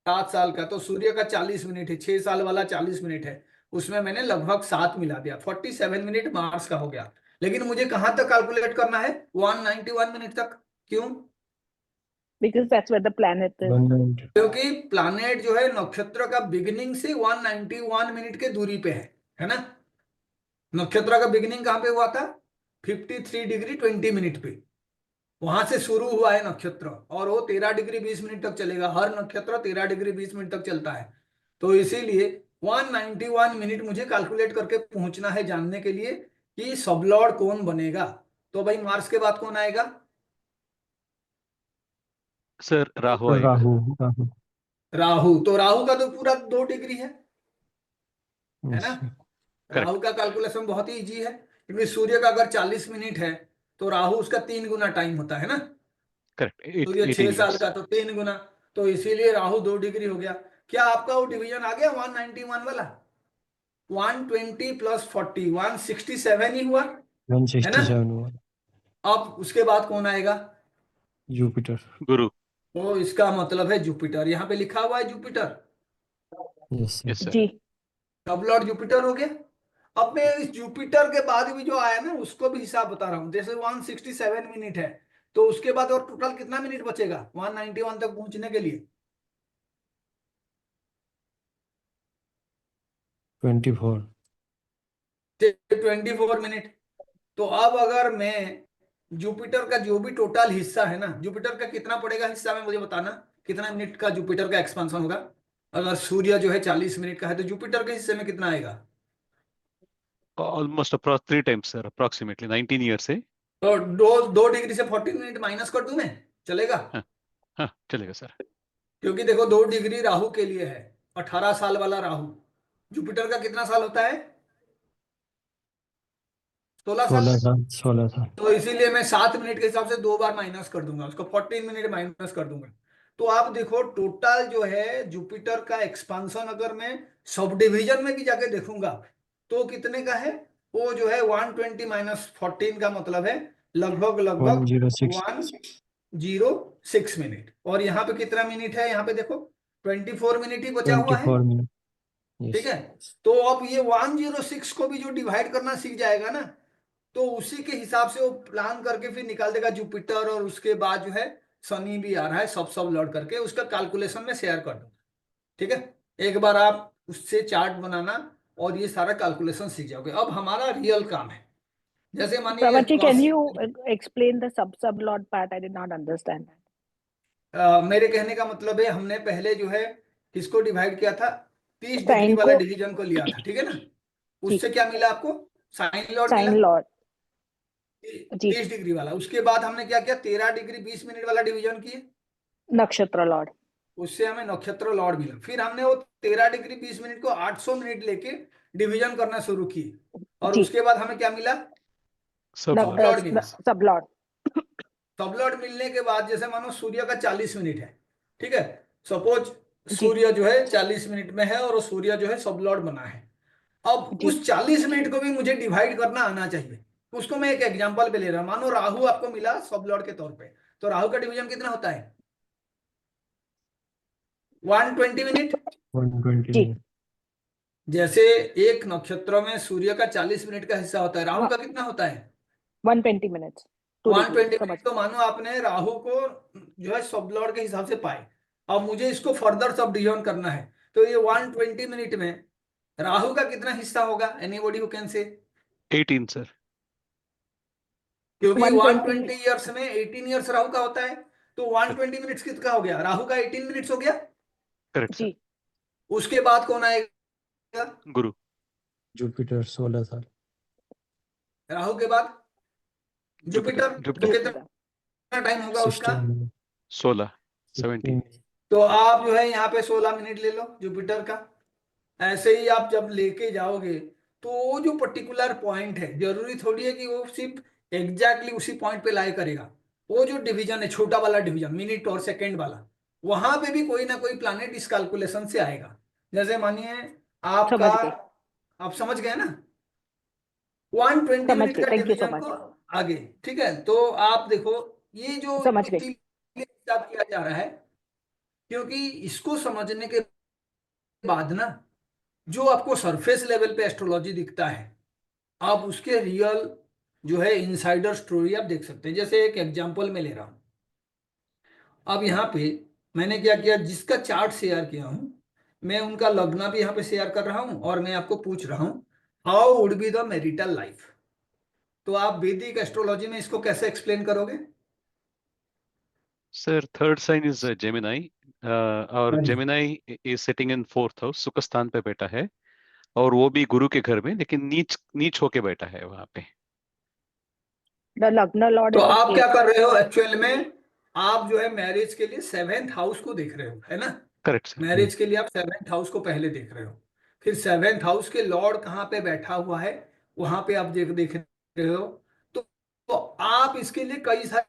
7 साल का। तो सूर्य का 40 मिनट है, 6 साल वाला 40 मिनट है, उसमें मैंने लगभग 7 मिला दिया, 47 मिनट मार्स का हो गया। लेकिन मुझे कहां तक कैलकुलेट करना है? 191 मिनट तक। क्यों? Because that's where the planet is. 190. क्योंकि प्लानेट जो है नक्षत्र का बिगिनिंग से 191 मिनट के दूरी पे है ना। नक्षत्र का बिगिनिंग कहां पे हुआ था? 53 डिग्री 20 मिनट पे, वहां से शुरू हुआ है नक्षत्र, और वो 13 डिग्री 20 मिनट तक चलेगा। हर नक्षत्र 13 डिग्री 20 मिनट तक चलता है। तो इसीलिए 191 मिनट मुझे कैलकुलेट करके पहुंचना है, जानने के लिए कि सबलॉर्ड कौन बनेगा। तो भाई मार्स के बाद कौन आएगा? सर राहु आएगा। राहु. राहु। तो राहु का तो पूरा 2 डिग्री है Yes, ना। sir. राहु का कैलकुलेशन बहुत ही इजी है, क्योंकि सूर्य का अगर 40 मिनट है तो राहु उसका 3 गुना टाइम होता है ना। करेक्ट तो ये 18 6 साल years. का तो 3 गुना, तो इसीलिए राहु 2 डिग्री हो गया। क्या आपका वो डिवीजन आ गया 191 वाला? 120 प्लस 40 167 ही हुआ, है ना? 167 हुआ। अब उसके बाद कौन आएगा? जुपिटर। गुरु. तो इसका मतलब है जुपिटर, यहाँ पे लिखा हुआ है Jupiter, yes Yes, sir. sir. जी सब लॉर्ड जुपिटर हो गया। अब मैं इस जुपिटर के बाद भी जो आया ना उसको भी हिसाब बता रहा हूँ। जैसे 167 मिनट है, तो उसके बाद और टोटल कितना मिनट बचेगा 191 तक पहुंचने के लिए? 24। 24 मिनट। तो अब अगर मैं जुपिटर का जो भी टोटल हिस्सा है ना, जुपिटर का कितना पड़ेगा हिस्सा में मुझे बताना, कितना मिनट का जुपिटर का एक्सपांशन होगा? अगर सूर्य जो है 40 मिनट का है तो जुपिटर के हिस्से में कितना आएगा? Almost approx 3 times, sir. Approximately 19 years है. तो 2 डिग्री से 14 मिनट माइनस कर दूं मैं, चलेगा? हाँ, हाँ, चलेगा सर. क्योंकि देखो 2 डिग्री राहु के लिए है, 18 साल वाला राहु। जुपिटर का कितना साल होता है? 16 साल। 16 साल। 16 साल। तो इसीलिए मैं 7 मिनट के हिसाब से 2 बार माइनस कर दूंगा, उसको 14 मिनट माइनस कर दूंगा। तो आप देखो टोटल जो है जुपिटर का एक्सपांशन अगर मैं सब डिवीजन में भी जाके देखूंगा तो कितने का है? वो जो है 120 माइनस 14 का मतलब है लगभग लगभग 106। 106 मिनट। और यहाँ पे कितना मिनट है? यहाँ पे देखो 24 मिनट ही बचा हुआ है, 24 मिनट। ठीक यस। है। तो अब ये 106 को भी जो डिवाइड करना सीख जाएगा ना, तो उसी के हिसाब से वो प्लान करके फिर निकाल देगा जुपिटर, और उसके बाद जो है शनि भी आ रहा है, सब लौट करके उसका कैलकुलेशन में शेयर कर दूंगा, ठीक है। एक बार आप उससे चार्ट बनाना और ये सारा कैलकुलेशन सीख जाओगे। अब हमारा रियल काम है, जैसे मानिए ये Prabhaji, can cos- you explain the sub-lord part? I did not understand that. मेरे कहने का मतलब है हमने पहले जो है किसको डिवाइड किया था? 30 डिग्री Sine वाला को डिवीजन को लिया था, ठीक है ना। ठीक, उससे क्या मिला आपको? साइन लॉर्ड मिला, sine lord जी, 30 डिग्री वाला। उसके बाद हमने क्या किया? 13 डिग्री 20 मिनट वाला डिवीजन किए, नक्षत्र लॉर्ड उससे हमें नक्षत्र लॉर्ड मिला। फिर हमने वो 13 डिग्री 20 मिनट को 800 मिनट लेके डिवीजन करना शुरू किए, और जी, उसके बाद हमें क्या मिला? सब सब लॉर्ड मिला। सब लॉर्ड सब लॉर्ड मिलने के बाद जैसे मानो सूर्य का 40 मिनट है, ठीक है। सपोज जी, सूर्य जो है 40 मिनट में है और सूर्य जो है सब लॉर्ड बना है। अब जी, उस 40 मिनट को भी मुझे डिवाइड करना आना चाहिए। उसको मैं एक एग्जांपल पे ले रहा हूं। मानो राहु आपको मिला सब लॉर्ड के तौर पे, तो राहु का डिवीजन कितना होता है? 120 मिनट। 120 जी, मिनट। जैसे एक नक्षत्र में सूर्य का 40 मिनट का हिस्सा होता है, राहु हाँ, का कितना होता है? 120 मिनट्स 120 समझ मिनट। तो मानो आपने राहु को जो है सब लॉर्ड के हिसाब से पाए, अब मुझे इसको फर्दर सब डिवीजन करना है, तो ये 120 मिनट में राहु का कितना हिस्सा होगा? Anybody who can say? 18, sir. क्योंकि 120 120 ईयर्स में 18 ईयर्स राहु का होता है, तो 120 मिनट्स किसका हो गया? राहु का 18 मिनट्स हो गया। Correct, sir. जी, उसके बाद कौन आएगा? गुरु. जुपिटर 16 साल। राहु के बाद Jupiter. जुपिटर। तो Jupiter. जुपिटर कितना टाइम होगा उसका? 16 मिनट। 16. 70. 16। तो आप जो है यहाँ पे 16 मिनट ले लो जुपिटर का। ऐसे ही आप जब लेके जाओगे तो वो जो पर्टिकुलर पॉइंट है, जरूरी थोड़ी है कि वो सिर्फ एग्जैक्टली उसी पॉइंट पे लाई करेगा। वो जो डिवीजन है, छोटा वाला डिवीजन, मिनट और सेकंड वाला, वहां पे भी कोई ना कोई प्लानेट इस कैलकुलेशन से आएगा। जैसे मानिए आपका, समझ गई, आप समझ गए ना, 120 समझ मिनट गई, का थैंक यू सो डिवीजन को मच, आगे, ठीक है। तो आप देखो ये जो समझ गई, इसीलिए हिसाब किया जा रहा है, क्योंकि इसको समझने के बाद ना जो आपको सरफेस लेवल पे एस्ट्रोलॉजी दिखता है, आप उसके रियल जो है इनसाइडर स्टोरी आप देख सकते हैं। जैसे एक एग्जांपल मैं ले रहा हूं। अब यहाँ पे मैंने क्या किया, जिसका चार्ट शेयर किया हूं, मैं उनका लग्न भी यहाँ पे शेयर कर रहा हूं, और मैं आपको पूछ रहा हूं how would be the marital life. तो आप वैदिक एस्ट्रोलॉजी में इसको कैसे एक्सप्लेन करोगे? Sir, third sign is Gemini. और हाँ जी। Gemini is sitting in 4th house. सुख स्थान पे बैठा है, और वो भी गुरु के घर में, लेकिन नीच नीच होके बैठा है वहां पे. द लग्न लॉर्ड तो इज द आप क्या 8th कर रहे हो एक्चुअल में? आप जो है मैरिज के लिए 7th हाउस को देख रहे हो, है ना। Correct sir. मैरिज के लिए आप 7th हाउस को पहले देख रहे हो, फिर 7th हाउस के लॉर्ड कहाँ पे बैठा हुआ है वहां पे आप देख देख रहे हो। तो आप इसके लिए कई सारे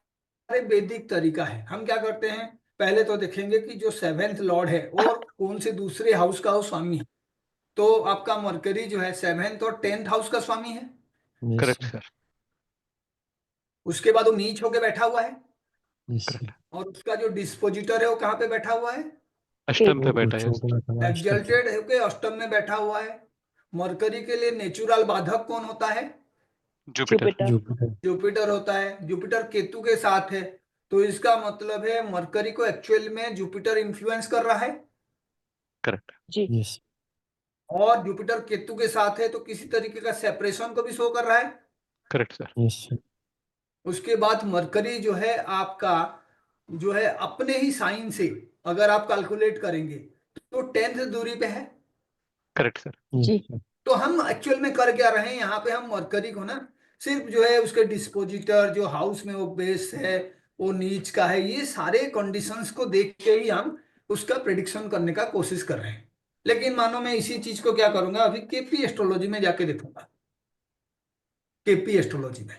वैदिक तरीका है। हम क्या करते हैं, पहले तो देखेंगे कि जो 7th लॉर्ड है और कौन से दूसरे हाउस का वो स्वामी है। तो आपका मरकरी जो है 7th और 10th हाउस का स्वामी है। यस करेक्ट सर, सर, उसके बाद वो नीच होके बैठा हुआ है, यस करेक्ट। सर। और उसका जो डिस्पोजिटर है वो कहाँ पे बैठा हुआ है, अष्टम पे वो बैठा है उच्चों पे बैठा हुआ है, अष्टम पे। एक्सल्टेड होके अष्टम में बैठा हुआ है। मरकरी के लिए नेचुरल बाधक कौन होता है, जुपिटर। Jupiter. जुपिटर। जुपिटर होता है। जुपिटर केतु के साथ है, तो इसका मतलब है मरकरी को एक्चुअल में जुपिटर इन्फ्लुएंस कर रहा है। करेक्ट। G. यस और जुपिटर केतु के साथ है तो किसी तरीके का सेपरेशन को भी शो कर रहा है। Correct sir. Yes sir. उसके बाद मरकरी जो है आपका जो है अपने ही साइन से अगर आप कैलकुलेट करेंगे तो 10th दूरी पे है। Correct sir. यस जी। सर। तो हम एक्चुअल में कर क्या रहे हैं यहाँ पे, हम मरकरी को ना सिर्फ जो है उसके डिस्पोजिटर जो हाउस में वो बेस है वो नीच का है, ये सारे कंडीशंस को देख के ही हम उसका प्रिडिक्शन करने का कोशिश कर रहे हैं। लेकिन मानो मैं इसी चीज को क्या करूंगा, अभी केपी एस्ट्रोलॉजी में जाके देखूंगा। केपी एस्ट्रोलॉजी में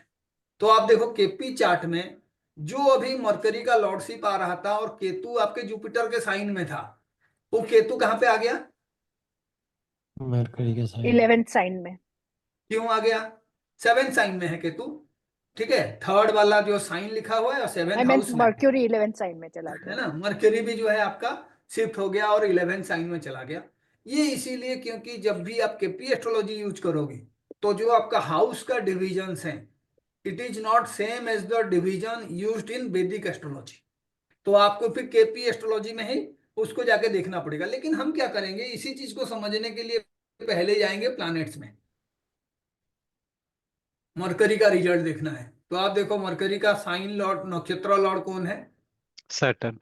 तो आप देखो केपी चार्ट में जो अभी मरकरी का लॉर्डशिप आ रहा था और केतु आपके जुपिटर के साइन में था, वो केतु कहाँ पे आ गया, मरकरी के साइन। 11th sign में. क्यों आ गया, 7th साइन में है केतु। ठीक है, थर्ड वाला जो साइन लिखा हुआ है और I 7th meant हाउस में है Mercury 11th sign में चला है गया. ना। मरकरी भी जो है आपका शिफ्ट हो गया और 11th साइन में चला गया। ये इसीलिए क्योंकि जब भी आप केपी एस्ट्रोलॉजी यूज करोगे तो जो आपका हाउस का डिविजन्स है, it is not same as the division used in Vedic astrology. तो आपको फिर केपी एस्ट्रोलॉजी में ही उसको जाके देखना पड़ेगा। लेकिन हम क्या करेंगे, इसी चीज को समझने के लिए पहले जाएंगे प्लैनेट्स में, मरकरी का रिजल्ट देखना है। तो आप देखो मरकरी का साइन लॉर्ड नक्षत्र लॉर्ड कौन है, सैटर्न।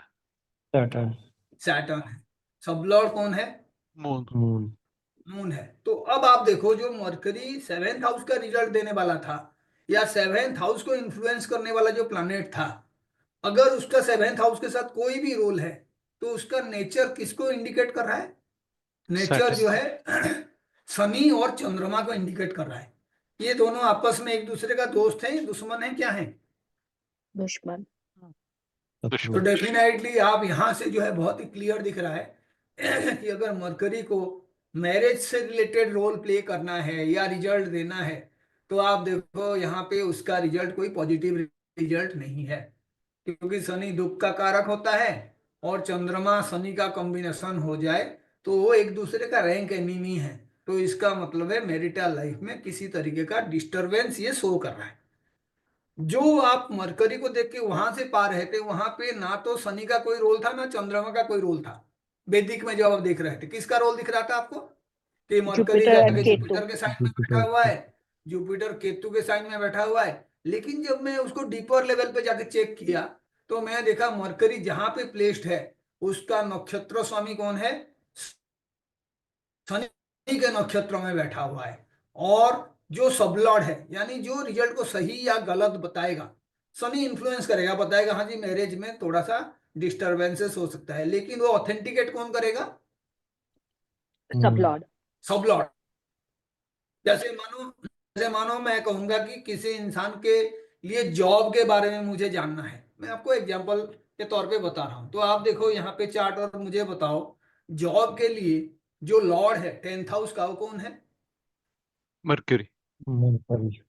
सैटर्न। सैटर्न है। सब लॉर्ड कौन है, मून। मून। मून है। तो अब आप देखो जो मरकरी 7th हाउस का रिजल्ट देने वाला था या 7th हाउस को इन्फ्लुएंस करने वाला जो प्लैनेट था, अगर उसका 7th हाउस के साथ कोई भी रोल है तो उसका नेचर किसको इंडिकेट कर रहा है, नेचर जो सैटर्न। है शनि और चंद्रमा को इंडिकेट कर रहा है। ये दोनों आपस में एक दूसरे का दोस्त है, दुश्मन है, क्या है, दुश्मन. तो शत्रु। डेफिनेटली आप यहां से जो है बहुत ही क्लियर दिख रहा है कि अगर मरकरी को मैरिज से रिलेटेड रोल प्ले करना है या रिजल्ट देना है तो आप देखो यहाँ पे उसका रिजल्ट कोई पॉजिटिव रिजल्ट नहीं है, क्योंकि शनि दुख का कारक होता है और चंद्रमा शनि का कॉम्बिनेशन हो जाए तो वो एक दूसरे का रैंक एनिमी है। तो इसका मतलब है मैरिटल लाइफ में किसी तरीके का डिस्टरबेंस ये शो कर रहा है। जो आप मरकरी को देख के वहां से पा रहे थे, वहां पे ना तो शनि का कोई रोल था ना चंद्रमा का कोई रोल था। वैदिक में जब आप देख रहे थे किसका रोल दिख रहा था आपको, कि मरकरी Jupiter and जाके Ketu. जुपिटर के साइन में बैठा जुपिटर। हुआ है, जुपिटर केतु के साइन में बैठा हुआ है। लेकिन जब मैं उसको डीपर लेवल पे जाके चेक किया तो मैं देखा मरकरी जहां पे प्लेस्ड है उसका नक्षत्र स्वामी कौन है, शनि के नक्षत्र में बैठा हुआ है। और जो सबलॉर्ड है यानी जो रिजल्ट को सही या गलत बताएगा, शनि इन्फ्लुएंस करेगा, बताएगा हाँ जी मैरिज में थोड़ा सा डिस्टरबेंसेस हो सकता है, लेकिन वो ऑथेंटिकेट कौन करेगा, मून। Sublord. सबलॉर्ड। जैसे मानो मैं कहूंगा कि किसी इंसान के लिए जॉब के बारे में मुझे जानना है, मैं आपको एग्जांपल के तौर पे बता रहा हूं। तो आप देखो यहाँ पे चार्ट और मुझे बताओ जॉब के लिए जो लॉर्ड है 10th हाउस का वो कौन है, मर्क्यूरी। मरकरी।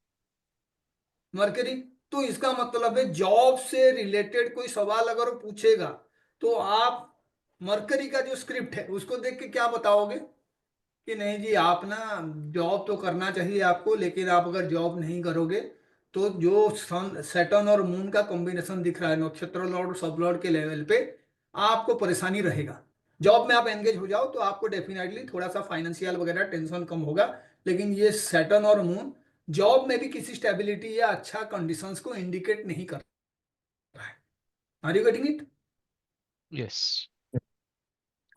मरकरी। तो इसका मतलब है जॉब से रिलेटेड कोई सवाल अगर वो पूछेगा तो आप मरकरी का जो स्क्रिप्ट है उसको देख के क्या बताओगे कि नहीं जी आप ना जॉब तो करना चाहिए आपको, लेकिन आप अगर जॉब नहीं करोगे तो जो सन सैटर्न और मून का कॉम्बिनेशन दिख रहा है नक्षत्र लॉर्ड और सब लॉर्ड के लेवल पे आपको परेशानी रहेगा। जॉब में आप एंगेज हो जाओ तो आपको डेफिनेटली थोड़ा सा फाइनेंशियल वगैरह टेंशन कम होगा, लेकिन ये सैटर्न और मून जॉब में भी किसी स्टेबिलिटी या अच्छा कंडीशंस को इंडिकेट नहीं कर रहा है। Are you getting it? Yes.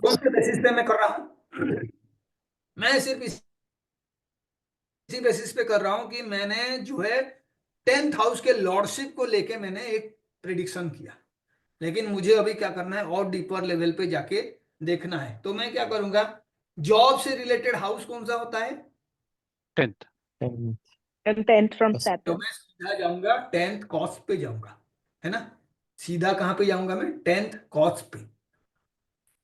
कौन से बेसिस पे मैं कर रहा हूं, मैं सिर्फ इसी बेसिस पे कर रहा हूं कि मैंने जो है 10th हाउस के लॉर्डशिप को लेके मैंने एक प्रिडिक्शन किया। लेकिन मुझे अभी क्या करना है और डीपर लेवल पे जाके देखना है। तो मैं क्या करूंगा, जॉब से रिलेटेड हाउस कौन सा होता है, 10th। 10th। And 10th from बस। तो Saturn. मैं सीधा जाऊंगा 10th कॉस्ट पे जाऊंगा, है ना। सीधा कहाँ पे जाऊंगा मैं, 10th कॉस पे।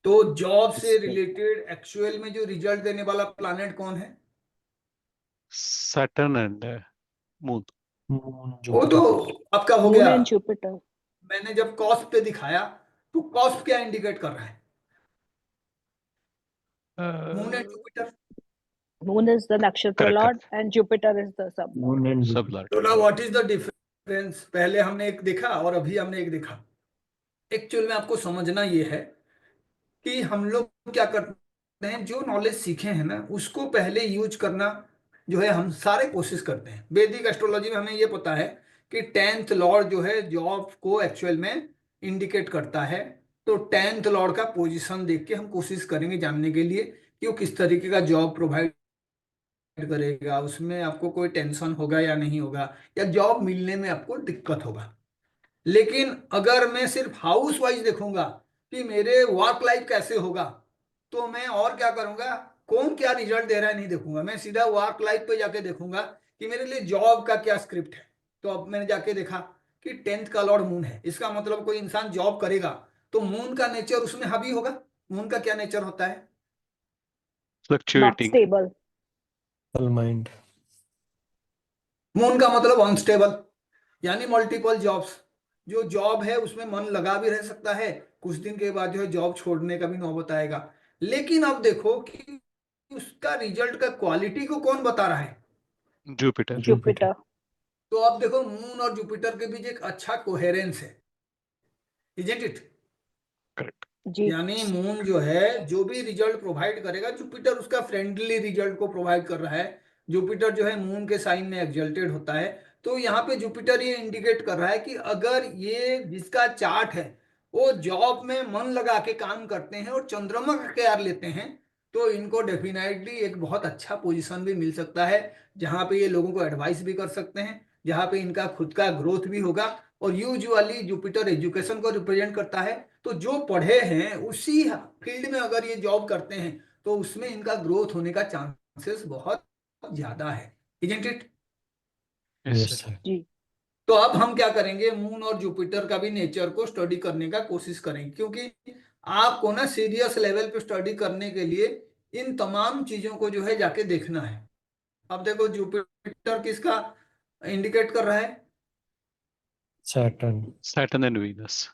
तो जॉब से इसका रिलेटेड एक्चुअल में जो रिजल्ट देने वाला प्लैनेट कौन है? Saturn and moon. मून वो तो जुपिटर। आपका हो Moon गया। and Jupiter. मैंने जब कॉस्ट पे दिखाया तो कॉस्ट क्या इंडिकेट कर रहा है? Moon and Jupiter. Moon is the nakshatra correct lord correct, and Jupiter is the sub lord. Moon and सब जुपिटर। लॉर्ड। तो ना व्हाट इज द डिफरेंस? पहले हमने एक देखा और अभी हमने एक देखा। एक्चुअल में आपको समझना ये है कि हम लोग क्या करते हैं, जो नॉलेज सीखे हैं ना उसको पहले यूज करना जो है हम सारे कोशिश करते हैं। वैदिक एस्ट्रोलॉजी में हमें ये पता है कि 10th लॉर्ड जो है जॉब को एक्चुअल में इंडिकेट करता है। तो 10th लॉर्ड का पोजीशन देख के हम कोशिश करेंगे जानने के लिए कि वो किस तरीके का जॉब प्रोवाइड करेगा, उसमें आपको कोई टेंशन होगा या नहीं होगा, या जॉब मिलने में आपको दिक्कत होगा। लेकिन अगर मैं सिर्फ हाउस वाइज देखूंगा कि मेरे वर्क लाइफ कैसे होगा, तो मैं और क्या करूंगा, कौन क्या रिजल्ट दे रहा है नहीं देखूंगा, मैं सीधा वर्क लाइफ पे जाके देखूंगा कि मेरे लिए जॉब का क्या स्क्रिप्ट है। तो अब मैंने जाके देखा कि 10th का लॉर्ड मून है, इसका मतलब कोई इंसान जॉब करेगा तो मून का नेचर उसमें हावी होगा। मून का क्या नेचर होता है? Not fluctuating. stable. Mind. Moon का मतलब अनस्टेबल, यानी मल्टीपल जॉब्स। जो जॉब है उसमें मन लगा भी रह सकता है, कुछ दिन के बाद जो है जॉब छोड़ने का भी नौबत आएगा। लेकिन अब देखो कि उसका रिजल्ट का क्वालिटी को कौन बता रहा है? जुपिटर। जुपिटर। Jupiter. तो अब देखो मून और जुपिटर के बीच एक अच्छा कोहेरेंस है, इजंट इट? करेक्ट। G. यानी मून जो है जो भी रिजल्ट प्रोवाइड करेगा, जुपिटर उसका फ्रेंडली रिजल्ट को प्रोवाइड कर रहा है। जुपिटर जो है मून के साइन में एग्जल्टेड होता है। तो यहाँ पे जुपिटर ये इंडिकेट कर रहा है कि अगर ये जिसका चार्ट है वो जॉब में मन लगा के काम करते हैं और चंद्रमा का केयर लेते हैं, तो इनको डेफिनेटली एक बहुत अच्छा पोजीशन भी मिल सकता है, जहाँ पे ये लोगों को एडवाइस भी कर सकते हैं, जहाँ पे इनका खुद का ग्रोथ भी होगा। और यूजुअली जुपिटर एजुकेशन को रिप्रेजेंट करता है। तो जो पढ़े हैं उसी फील्ड में अगर ये जॉब करते हैं तो उसमें इनका ग्रोथ होने का चांसेस बहुत ज्यादा है, isn't it? Yes yes sir. Sir. G. तो अब हम क्या करेंगे, मून और जुपिटर का भी नेचर को स्टडी करने का कोशिश करेंगे, क्योंकि आपको ना सीरियस लेवल पे स्टडी करने के लिए इन तमाम चीजों को जो है जाके देखना है। अब देखो जुपिटर किसका इंडिकेट कर रहा है? Saturn. Saturn and Venus.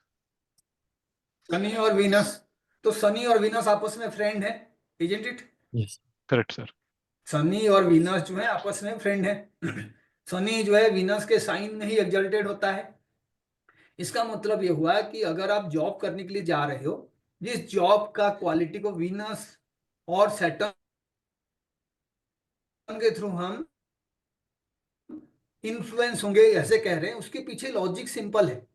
Shani और वीनस। तो शनि और वीनस आपस में फ्रेंड है, isn't it? Yes. Correct sir. Shani और वीनस जो है आपस में फ्रेंड है। शनि जो है वीनस के साइन में ही एग्जल्टेड होता है। इसका मतलब ये हुआ कि अगर आप जॉब करने के लिए जा रहे हो, जिस जॉब का क्वालिटी को वीनस और सैटर्न के थ्रू हम इन्फ्लुएंस होंगे ऐसे कह रहे हैं, उसके पीछे लॉजिक सिंपल है।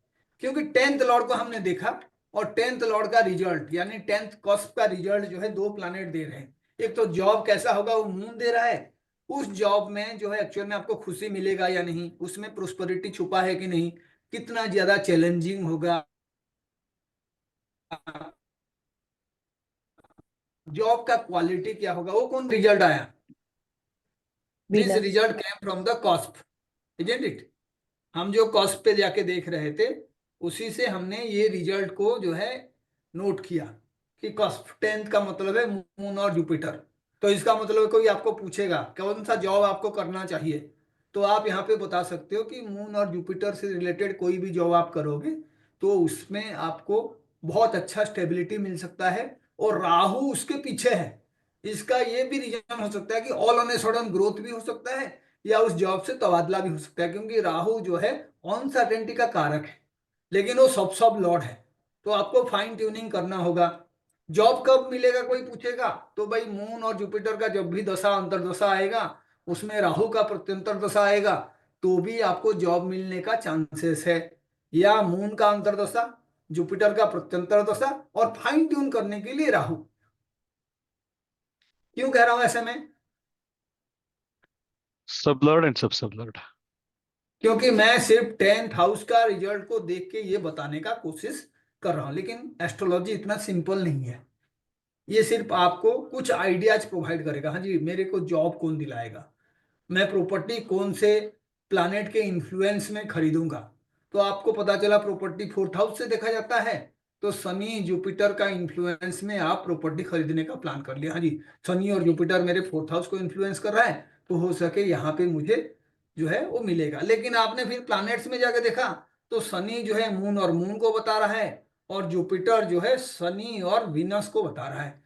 क्योंकि 10th लॉर्ड को हमने देखा और 10th लॉर्ड का रिजल्ट यानी 10th कॉस्प का रिजल्ट जो है दो प्लैनेट दे रहे हैं। एक तो जॉब कैसा होगा वो मून दे रहा है, उस जॉब में जो है एक्चुअल में आपको खुशी मिलेगा या नहीं, उसमें प्रोस्पेरिटी छुपा है कि नहीं, कितना ज्यादा चैलेंजिंग होगा, जॉब का क्वालिटी क्या होगा, वो कौन रिजल्ट आया? This Venus. Result came from the cusp, isn't it? हम जो कॉस्ट पे जाके देख रहे थे उसी से हमने ये रिजल्ट को जो है नोट किया कि कॉस्ट 10th का मतलब है मून और जुपिटर। तो इसका मतलब है कोई आपको पूछेगा कौन सा जॉब आपको करना चाहिए, तो आप यहाँ पे बता सकते हो कि मून और जुपिटर से रिलेटेड कोई भी जॉब आप करोगे तो उसमें आपको बहुत अच्छा स्टेबिलिटी मिल सकता है। और राहु उसके पीछे है, इसका ये भी रीजन हो सकता है कि all on a sudden growth भी हो सकता है या उस जॉब से तबादला भी हो सकता है, क्योंकि राहु जो है अनसर्टेनिटी का कारक है, लेकिन वो सब लॉर्ड है। तो आपको फाइन ट्यूनिंग करना होगा। जॉब कब मिलेगा कोई पूछेगा, तो भाई मून और जुपिटर का जब भी दशा अंतरदशा आएगा, उसमें राहु का प्रत्यंतर दशा आएगा, तो भी आपको जॉब मिलने का चांसेस है। या मून का अंतरदशा, जुपिटर का प्रत्यंतर दशा और फाइन ट्यून करने के लिए राहु। क्यों कह रहा हूं ऐसे में? सब लॉर्ड एंड सब लॉर्ड। क्योंकि मैं सिर्फ 10th हाउस का रिजल्ट को देख के ये बताने का कोशिश कर रहा हूं, लेकिन एस्ट्रोलॉजी इतना सिंपल नहीं है। ये सिर्फ आपको कुछ आइडियाज प्रोवाइड करेगा। हाँ जी, मेरे को जॉब कौन दिलाएगा, मैं प्रॉपर्टी कौन से प्लानेट के इन्फ्लुएंस में खरीदूंगा, तो आपको पता चला प्रॉपर्टी फोर्थ हाउस से देखा जाता है। तो शनि जुपिटर का इन्फ्लुएंस में आप प्रॉपर्टी खरीदने का प्लान कर लिया, हाँ जी शनि और जुपिटर मेरे फोर्थ हाउस को इन्फ्लुएंस कर रहा है, तो हो सके यहाँ पे मुझे जो है वो मिलेगा। लेकिन आपने फिर प्लैनेट्स में जाके देखा तो शनि जो है मून और मून को बता रहा है, और जुपिटर जो है शनि और वीनस को बता रहा है।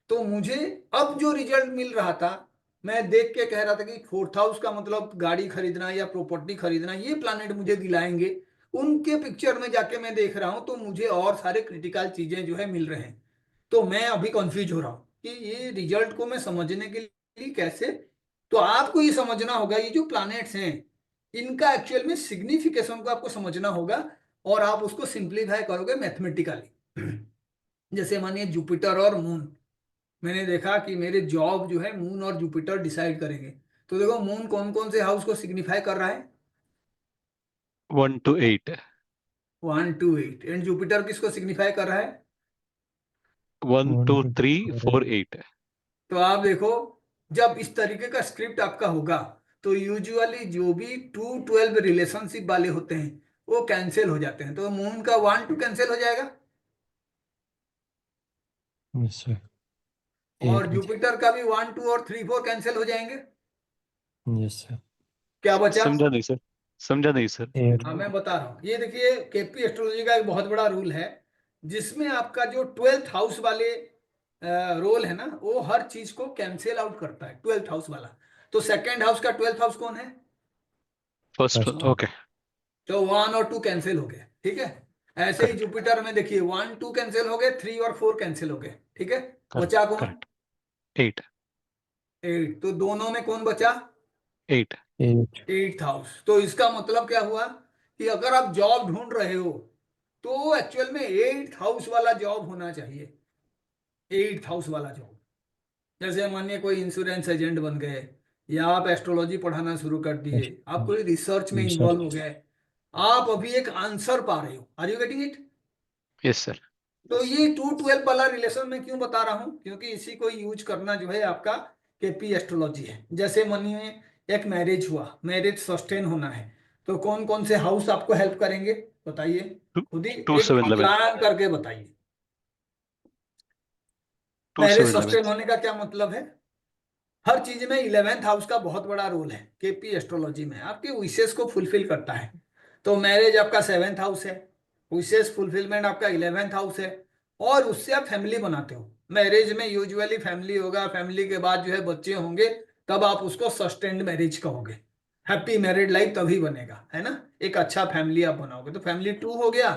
तो मुझे अब जो रिजल्ट मिल रहा था, मैं देख के कह रहा था कि फोर्थ हाउस का मतलब गाड़ी खरीदना या प्रॉपर्टी खरीदना, ये प्लैनेट मुझे दिलाएंगे। उनके पिक्चर में जाके मैं देख रहा हूं तो मुझे और सारे क्रिटिकल चीजें जो है मिल रहे हैं। तो मैं अभी कंफ्यूज हो रहा हूँ कि ये रिजल्ट को मैं समझने के लिए कैसे। तो आपको ये समझना होगा ये जो प्लैनेट्स हैं इनका एक्चुअल में सिग्निफिकेशन को आपको समझना होगा, और आप उसको सिंप्लीफाई करोगे मैथमेटिकली। जैसे मानिए जुपिटर और मून, मैंने देखा कि मेरे जॉब जो है मून और जुपिटर डिसाइड करेंगे। तो देखो मून कौन कौन से हाउस को सिग्निफाई कर रहा है? 1 to 8 1 to 8। एंड जुपिटर किसको सिग्निफाई कर रहा है? 1 1 2 to 3 4 4 8 तो आप देखो जब इस तरीके का स्क्रिप्ट आपका होगा तो यूजुअली जो भी 2-12 रिलेशनशिप वाले होते हैं वो कैंसिल हो जाते हैं। तो मून का 1-2 कैंसिल हो जाएगा, yes sir और 8 जुपिटर का भी 1-2 और 3-4 कैंसिल हो जाएंगे। yes sir क्या बचा? समझा नहीं सर, समझा नहीं सर। 8 हाँ मैं बता रहा हूँ, ये देखिए केपी एस्ट्रोलॉजी का एक बहुत बड़ा रूल है जिसमें आपका जो 12th हाउस वाले रोल है ना वो हर चीज को कैंसिल आउट करता है 12th हाउस वाला। तो सेकंड हाउस का 12th हाउस कौन है? First first okay. तो 1 और 2 कैंसिल हो गए, ठीक है। ऐसे ही करेक्ट जुपिटर में देखिए 1-2 कैंसिल हो गए, 3 और 4 कैंसिल हो गए, ठीक है। बचा कौन? करेक्ट 8 8। तो दोनों में कौन बचा? 8 8 8th हाउस। तो इसका मतलब क्या हुआ कि अगर आप जॉब ढूंढ रहे हो तो एक्चुअल में 8th हाउस वाला जॉब होना चाहिए। 8th हाउस वाला जॉब, जैसे मानिए कोई इंश्योरेंस एजेंट बन गए, या आप एस्ट्रोलॉजी पढ़ाना शुरू कर दिए, आप कोई रिसर्च में इन्वॉल्व हो research गए, आप अभी एक आंसर पा रहे हो। Are you getting it? Yes sir. तो ये 2-12 वाला रिलेशन में क्यों बता रहा हूं, क्योंकि इसी को यूज करना जो है आपका केपी एस्ट्रोलॉजी है। जैसे मानिए एक मैरिज हुआ, मैरिज सस्टेन होना है, तो कौन कौन से हाउस आपको हेल्प करेंगे बताइए? 2 खुद ही 2 एक 7 11 प्लान करके बताइए। 2 मैरिज 7 11 सस्टेन होने का क्या मतलब है? हर चीज में 11th हाउस का बहुत बड़ा रोल है केपी एस्ट्रोलॉजी में, आपके विशेष को फुलफिल करता है। तो मैरिज आपका 7th हाउस है, विशेष फुलफिलमेंट आपका 11th हाउस है, और उससे आप फैमिली बनाते हो। मैरिज में यूजुअली फैमिली होगा, फैमिली के बाद जो है बच्चे होंगे, तब आप उसको सस्टेन्ड मैरिज कहोगे। हैप्पी मैरिड लाइफ तभी बनेगा, है ना। एक अच्छा फैमिली आप बनाओगे। तो फैमिली 2 हो गया,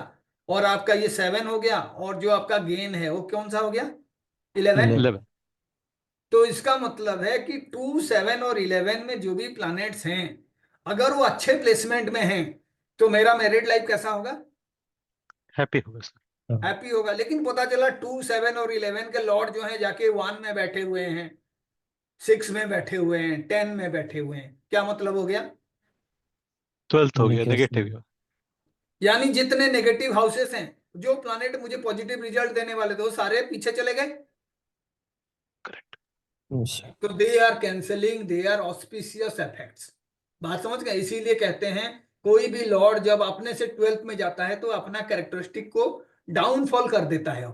और आपका ये 7 हो गया, और जो आपका गेन है वो कौन सा हो गया? 11। 11 11 तो इसका मतलब है कि 2, 7 और 11 में जो भी प्लैनेट्स हैं अगर वो अच्छे प्लेसमेंट में हैं तो मेरा मैरिड लाइफ कैसा होगा? हैप्पी होगा सर। हैप्पी होगा। लेकिन पता चला 2, 7 और 11 के लॉर्ड जो हैं जाके 1 में बैठे हुए हैं, 6 में बैठे हुए हैं, 10 में बैठे हुए हैं, क्या मतलब हो गया? 12th हो गया negative नेगेटिव। यानी जितने नेगेटिव हाउसेस हैं, जो प्लैनेट मुझे पॉजिटिव रिजल्ट देने वाले थे वो सारे पीछे चले गए। करेक्ट। yes sir तो they are cancelling, they are auspicious effects. बात समझ गए? इसीलिए कहते हैं कोई भी लॉर्ड जब अपने से 12th में जाता है तो अपना कैरेक्टरिस्टिक को डाउनफॉल कर देता है।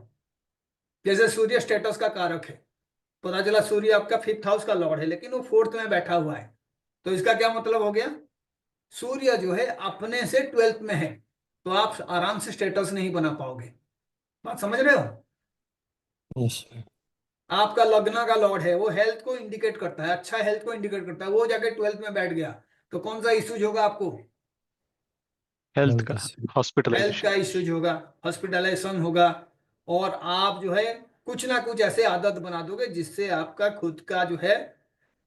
जैसे सूर्य स्टेटस का कारक है, पता चला सूर्य आपका 5th हाउस का लॉर्ड है लेकिन वो 4th में बैठा हुआ है, तो इसका क्या मतलब हो गया? सूर्य जो है अपने से 12th में है, तो आप आराम से स्टेटस नहीं बना पाओगे। बात समझ रहे हो? yes sir आपका लग्न का लॉर्ड है, वो हेल्थ को इंडिकेट करता है, अच्छा हेल्थ को इंडिकेट करता है, वो जाके 12th में बैठ गया, तो कौन सा इश्यूज होगा आपको? हेल्थ health का is हेल्थ हॉस्पिटलाइजेशन। का इश्यूज होगा, हॉस्पिटलाइजेशन होगा, और आप जो है कुछ ना कुछ ऐसे आदत बना दोगे जिससे आपका खुद का जो है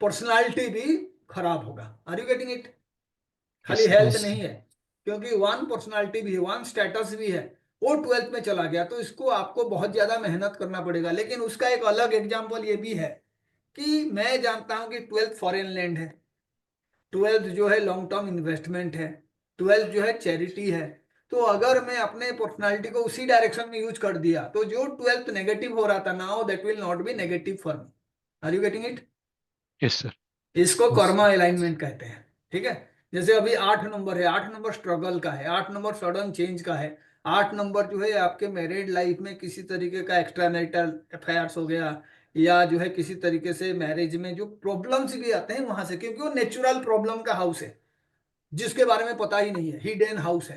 पर्सनालिटी भी खराब होगा। Are you getting it? खाली यस सर। हेल्थ yes नहीं sir है, क्योंकि 1 पर्सनालिटी भी है, 1 स्टेटस भी है, वो 12th में चला गया, तो इसको आपको बहुत ज्यादा मेहनत करना पड़ेगा। लेकिन उसका एक अलग एग्जाम्पल ये भी है कि मैं जानता हूं कि 12th फॉरेन लैंड है, 12th जो है लॉन्ग टर्म इन्वेस्टमेंट है, 12th जो है चैरिटी है। तो अगर मैं अपने पर्सनालिटी को उसी डायरेक्शन में यूज कर दिया तो जो 12th नेगेटिव हो रहा था now that will not be negative for me. Are you getting it? Yes sir. इसको yes कर्मा अलाइनमेंट कहते हैं, ठीक है। जैसे अभी 8 नंबर है, 8 नंबर स्ट्रगल का है, 8 नंबर सडन चेंज का है, 8 नंबर जो है आपके मैरिड लाइफ में किसी तरीके का एक्स्ट्रा मैरिटल अफेयर्स हो गया, या जो है किसी तरीके से मैरिज में जो प्रॉब्लम्स भी आते हैं वहां से, क्योंकि वो नेचुरल प्रॉब्लम का हाउस है जिसके बारे में पता ही नहीं है, हिडन हाउस है।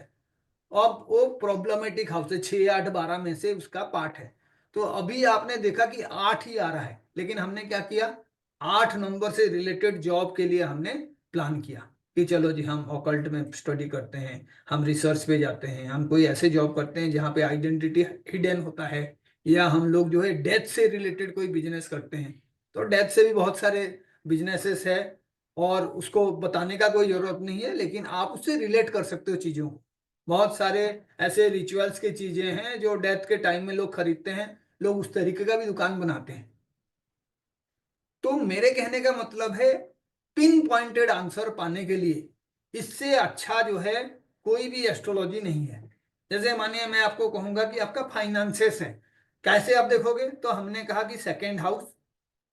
अब वो प्रॉब्लमेटिक हाउस है, 6, 8, 12 में से उसका पार्ट है। तो अभी आपने देखा कि 8 ही आ रहा है, लेकिन हमने क्या किया, 8 नंबर से रिलेटेड जॉब के लिए हमने प्लान किया कि चलो जी हम ऑकल्ट में स्टडी करते हैं, हम रिसर्च पे जाते हैं, हम कोई ऐसे जॉब करते हैं जहाँ पे आइडेंटिटी हिडन होता है, या हम लोग जो है डेथ से रिलेटेड कोई बिजनेस करते हैं। तो डेथ से भी बहुत सारे बिजनेसेस है, और उसको बताने का कोई जरूरत नहीं है, लेकिन आप उससे रिलेट कर सकते हो चीजों को। बहुत सारे ऐसे रिचुअल्स की चीजें हैं जो डेथ के टाइम में लोग खरीदते हैं, लोग उस तरीके का भी दुकान बनाते हैं। तो मेरे कहने का मतलब है, पिन पॉइंटेड आंसर पाने के लिए इससे अच्छा जो है कोई भी एस्ट्रोलॉजी नहीं है। जैसे मानिए मैं आपको कहूंगा कि आपका फाइनेंसेस है, कैसे आप देखोगे, तो हमने कहा कि second house,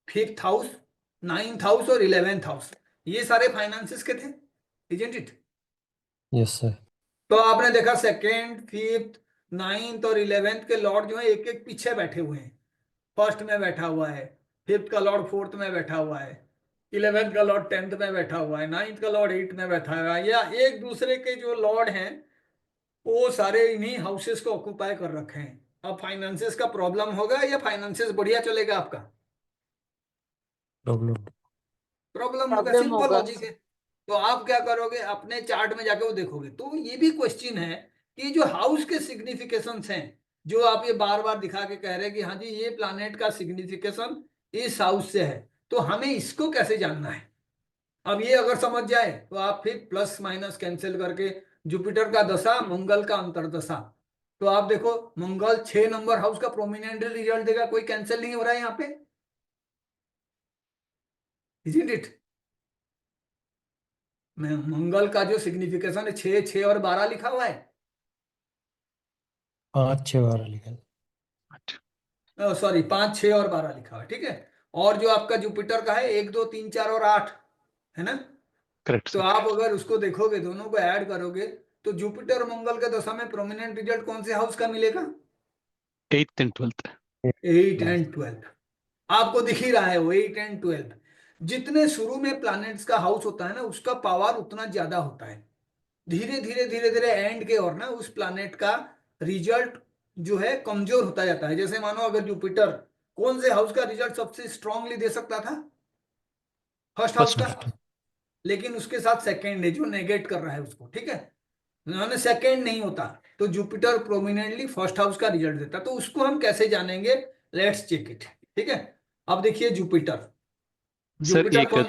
fifth house, ninth house और 11th हाउस, ये सारे फाइनेंसेस के थे, इजेंट इट। Yes sir. तो आपने देखा सेकेंड, फिफ्थ, नाइन्थ और 11th के लॉर्ड जो है एक एक पीछे बैठे हुए हैं। फर्स्ट में बैठा हुआ है, फिफ्थ का लॉर्ड फोर्थ में बैठा हुआ है, 11th का लॉर्ड 10th में बैठा हुआ है, नाइन्थ का लॉर्ड 8th में बैठा हुआ है, या एक दूसरे के जो लॉर्ड हैं वो सारे इन्हीं हाउसेस को ऑक्युपाई कर रखे हैं। अब फाइनेंसेस का प्रॉब्लम होगा या फाइनेंसेस बढ़िया चलेगा आपका? प्रॉब्लम। प्रॉब्लम होगा, प्रॉब्लम सिंपल होगा। लॉजिक है। तो आप क्या करोगे, अपने चार्ट में जाके वो देखोगे, तो ये भी क्वेश्चन है कि जो हाउस के सिग्निफिकेशंस हैं, जो आप ये बार बार दिखा के कह रहे हैं कि हाँ जी ये प्लैनेट का सिग्निफिकेशन इस हाउस से है, तो हमें इसको कैसे जानना है। अब ये अगर समझ जाए तो आप फिर प्लस माइनस कैंसिल करके, जुपिटर का दशा, मंगल का अंतरदशा, तो आप देखो मंगल 6 नंबर हाउस का प्रोमिनेंट रिजल्ट देगा, कोई कैंसिल नहीं हो रहा है यहाँ पे, इजंट इट। मंगल का जो सिग्निफिकेशन है, 6, 6 और 12 लिखा हुआ है, 5, 6 12 लिखा है। सॉरी 5, 6 और 12 लिखा हुआ है, ठीक है। और जो आपका जुपिटर का है 1, 2, 3, 4 और 8 है ना। करेक्ट तो सर। आप अगर उसको देखोगे, दोनों को ऐड करोगे, तो जुपिटर मंगल के दशा में प्रोमिनेंट रिजल्ट कौन से हाउस का मिलेगा? 8th and 12th। 8 और 12 आपको दिख ही रहा है, वो 8 और 12। जितने शुरू में प्लैनेट्स का हाउस होता है ना, उसका पावर उतना ज्यादा होता है। धीरे धीरे धीरे धीरे एंड के और ना उस प्लैनेट का रिजल्ट जो है कमजोर होता जाता है। जैसे मानो अगर जुपिटर कौन से हाउस का रिजल्ट सबसे स्ट्रांगली दे सकता था, फर्स्ट हाउस फर्स्ट का, हाउस। लेकिन उसके साथ सेकंड है जो नेगेट कर रहा है उसको, ठीक है, उन्होंने सेकंड नहीं होता, तो जुपिटर प्रोमिनेंटली फर्स्ट हाउस का रिजल्ट देता, तो उसको हम कैसे जानेंगे, लेट्स चेक इट, ठीक है। अब देखिए जुपिटर, सर जुपिटर एक कौन,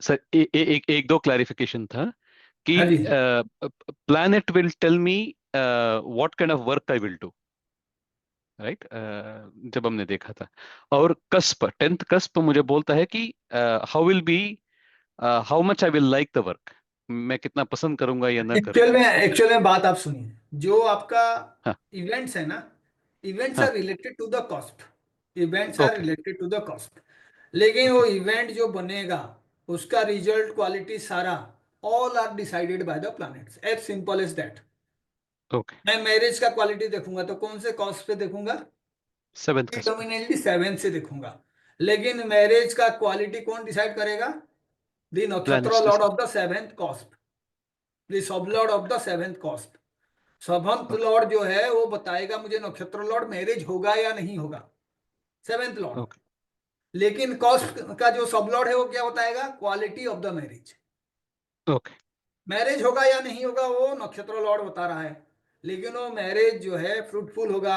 सर एक एक दो क्लैरिफिकेशन था कि हाँ जी, planet will tell me what kind of work I will do, right. जब हमने देखा था, और कस्प 10th कस्प मुझे बोलता है कि how will be, how much I will like the work, मैं कितना पसंद करूंगा या ना करूंगा। एक्चुअल में बात आप सुनिए, जो आपका हाँ। इवेंट्स है ना, इवेंट्स हाँ। Are related to the cost, events are okay. Related to the cost, लेकिन वो ओके। इवेंट जो बनेगा उसका रिजल्ट, क्वालिटी, सारा all are decided by the planets, as simple as that. Okay. मैं मैरिज का क्वालिटी देखूंगा तो कौन से कॉस्ट पे देखूंगा, 7th कस्प। प्रीडोमिनेटली 7 से देखूंगा, लेकिन मैरिज का क्वालिटी कौन डिसाइड करेगा, द नक्षत्र planets Lord decide. Of the 7th cost, the sub Lord of the 7th cost. 7th okay. Lord जो है वो बताएगा मुझे नक्षत्र लॉर्ड मैरिज होगा या नहीं होगा, 7th लॉर्ड। ओके। लेकिन कॉस्ट का जो सब लॉर्ड है वो क्या बताएगा, quality of the marriage, okay. Marriage होगा या नहीं होगा वो नक्षत्र लॉर्ड बता रहा है, लेकिन वो मैरिज जो है फ्रूटफुल होगा,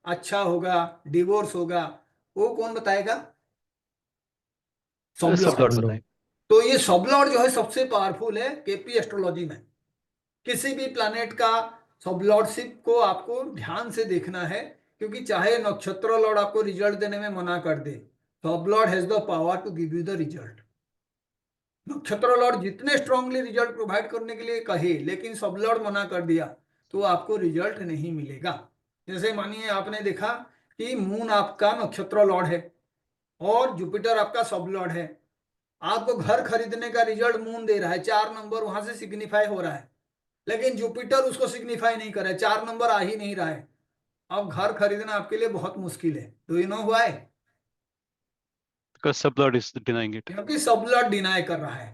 अच्छा होगा, डिवोर्स होगा, वो कौन बताएगा, सब सब लॉर्ड। लॉर्ड सब लोग। बताएं। तो ये सब लॉर्ड जो है सबसे पावरफुल है केपी एस्ट्रोलॉजी में। किसी भी प्लैनेट का सब लॉर्डशिप को आपको ध्यान से देखना है, क्योंकि चाहे नक्षत्र लॉर्ड आपको रिजल्ट देने में मना कर दे, सब lord has the power to give you the result. नक्षत्र लॉर्ड जितने स्ट्रांगली रिजल्ट प्रोवाइड करने के लिए कहे, लेकिन सब लॉर्ड मना कर दिया तो आपको रिजल्ट नहीं मिलेगा। जैसे मानिए आपने देखा कि मून आपका नक्षत्र लॉर्ड है और जुपिटर आपका सब लॉर्ड है, आपको घर खरीदने का रिजल्ट मून दे रहा है, 4 नंबर वहां से सिग्निफाई हो रहा है, लेकिन जुपिटर उसको सिग्निफाई नहीं कर रहा है, 4 नंबर आ ही नहीं रहा है। अब घर खरीदना आपके लिए बहुत मुश्किल है। Do you know why? Because sublord is denying it. क्योंकि सब लॉर्ड डिनाई कर रहा है।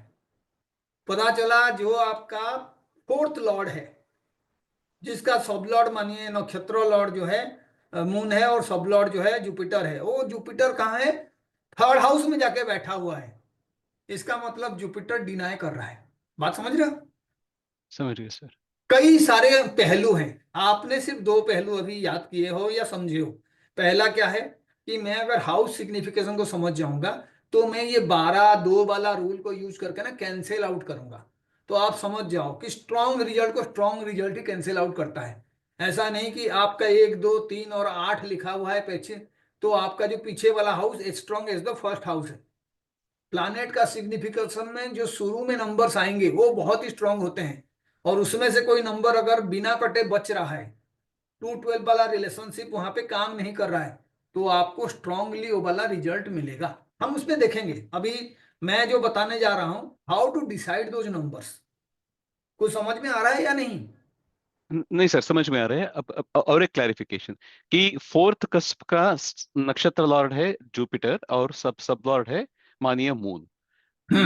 पता चला जो आपका 4th लॉर्ड है, जिसका सब लॉर्ड मानिए नक्षत्र लॉर्ड जो है मून है, और सब लॉर्ड जो है जुपिटर है, वो जुपिटर कहाँ है? 3rd हाउस में जाके बैठा हुआ है। इसका मतलब जुपिटर डिनाई कर रहा है। बात समझ रहे हो? समझ गए सर। कई सारे पहलू हैं, आपने सिर्फ 2 पहलू अभी याद किए हो या समझे हो। पहला क्या है कि मैं अगर हाउस सिग्निफिकेशन को समझ जाऊंगा तो मैं ये 12-2 वाला रूल को यूज करके ना कैंसिल आउट करूंगा। तो आप समझ जाओ कि स्ट्रॉन्ग रिजल्ट को स्ट्रॉन्ग रिजल्ट ही कैंसिल आउट करता है। ऐसा नहीं कि आपका 1, 2, 3 और 8 लिखा हुआ है पीछे, तो आपका जो पीछे वाला house as strong as the first house है। प्लानेट का सिग्निफिकेशन में जो शुरू में नंबर्स आएंगे वो बहुत ही स्ट्रांग होते हैं, और उसमें से कोई नंबर अगर बिना कटे बच रहा है, 2-12 वाला रिलेशनशिप वहां पे काम नहीं कर रहा है, तो आपको स्ट्रांगली वो वाला रिजल्ट मिलेगा। हम उसमें देखेंगे। अभी मैं जो बताने जा रहा हूं, how to decide those numbers, कुछ समझ में आ रहा है या नहीं? नहीं सर, समझ में आ रहा है। अब और एक क्लैरिफिकेशन कि 4th कस्प का नक्षत्र लॉर्ड है जुपिटर और सब लॉर्ड है मानिए मून।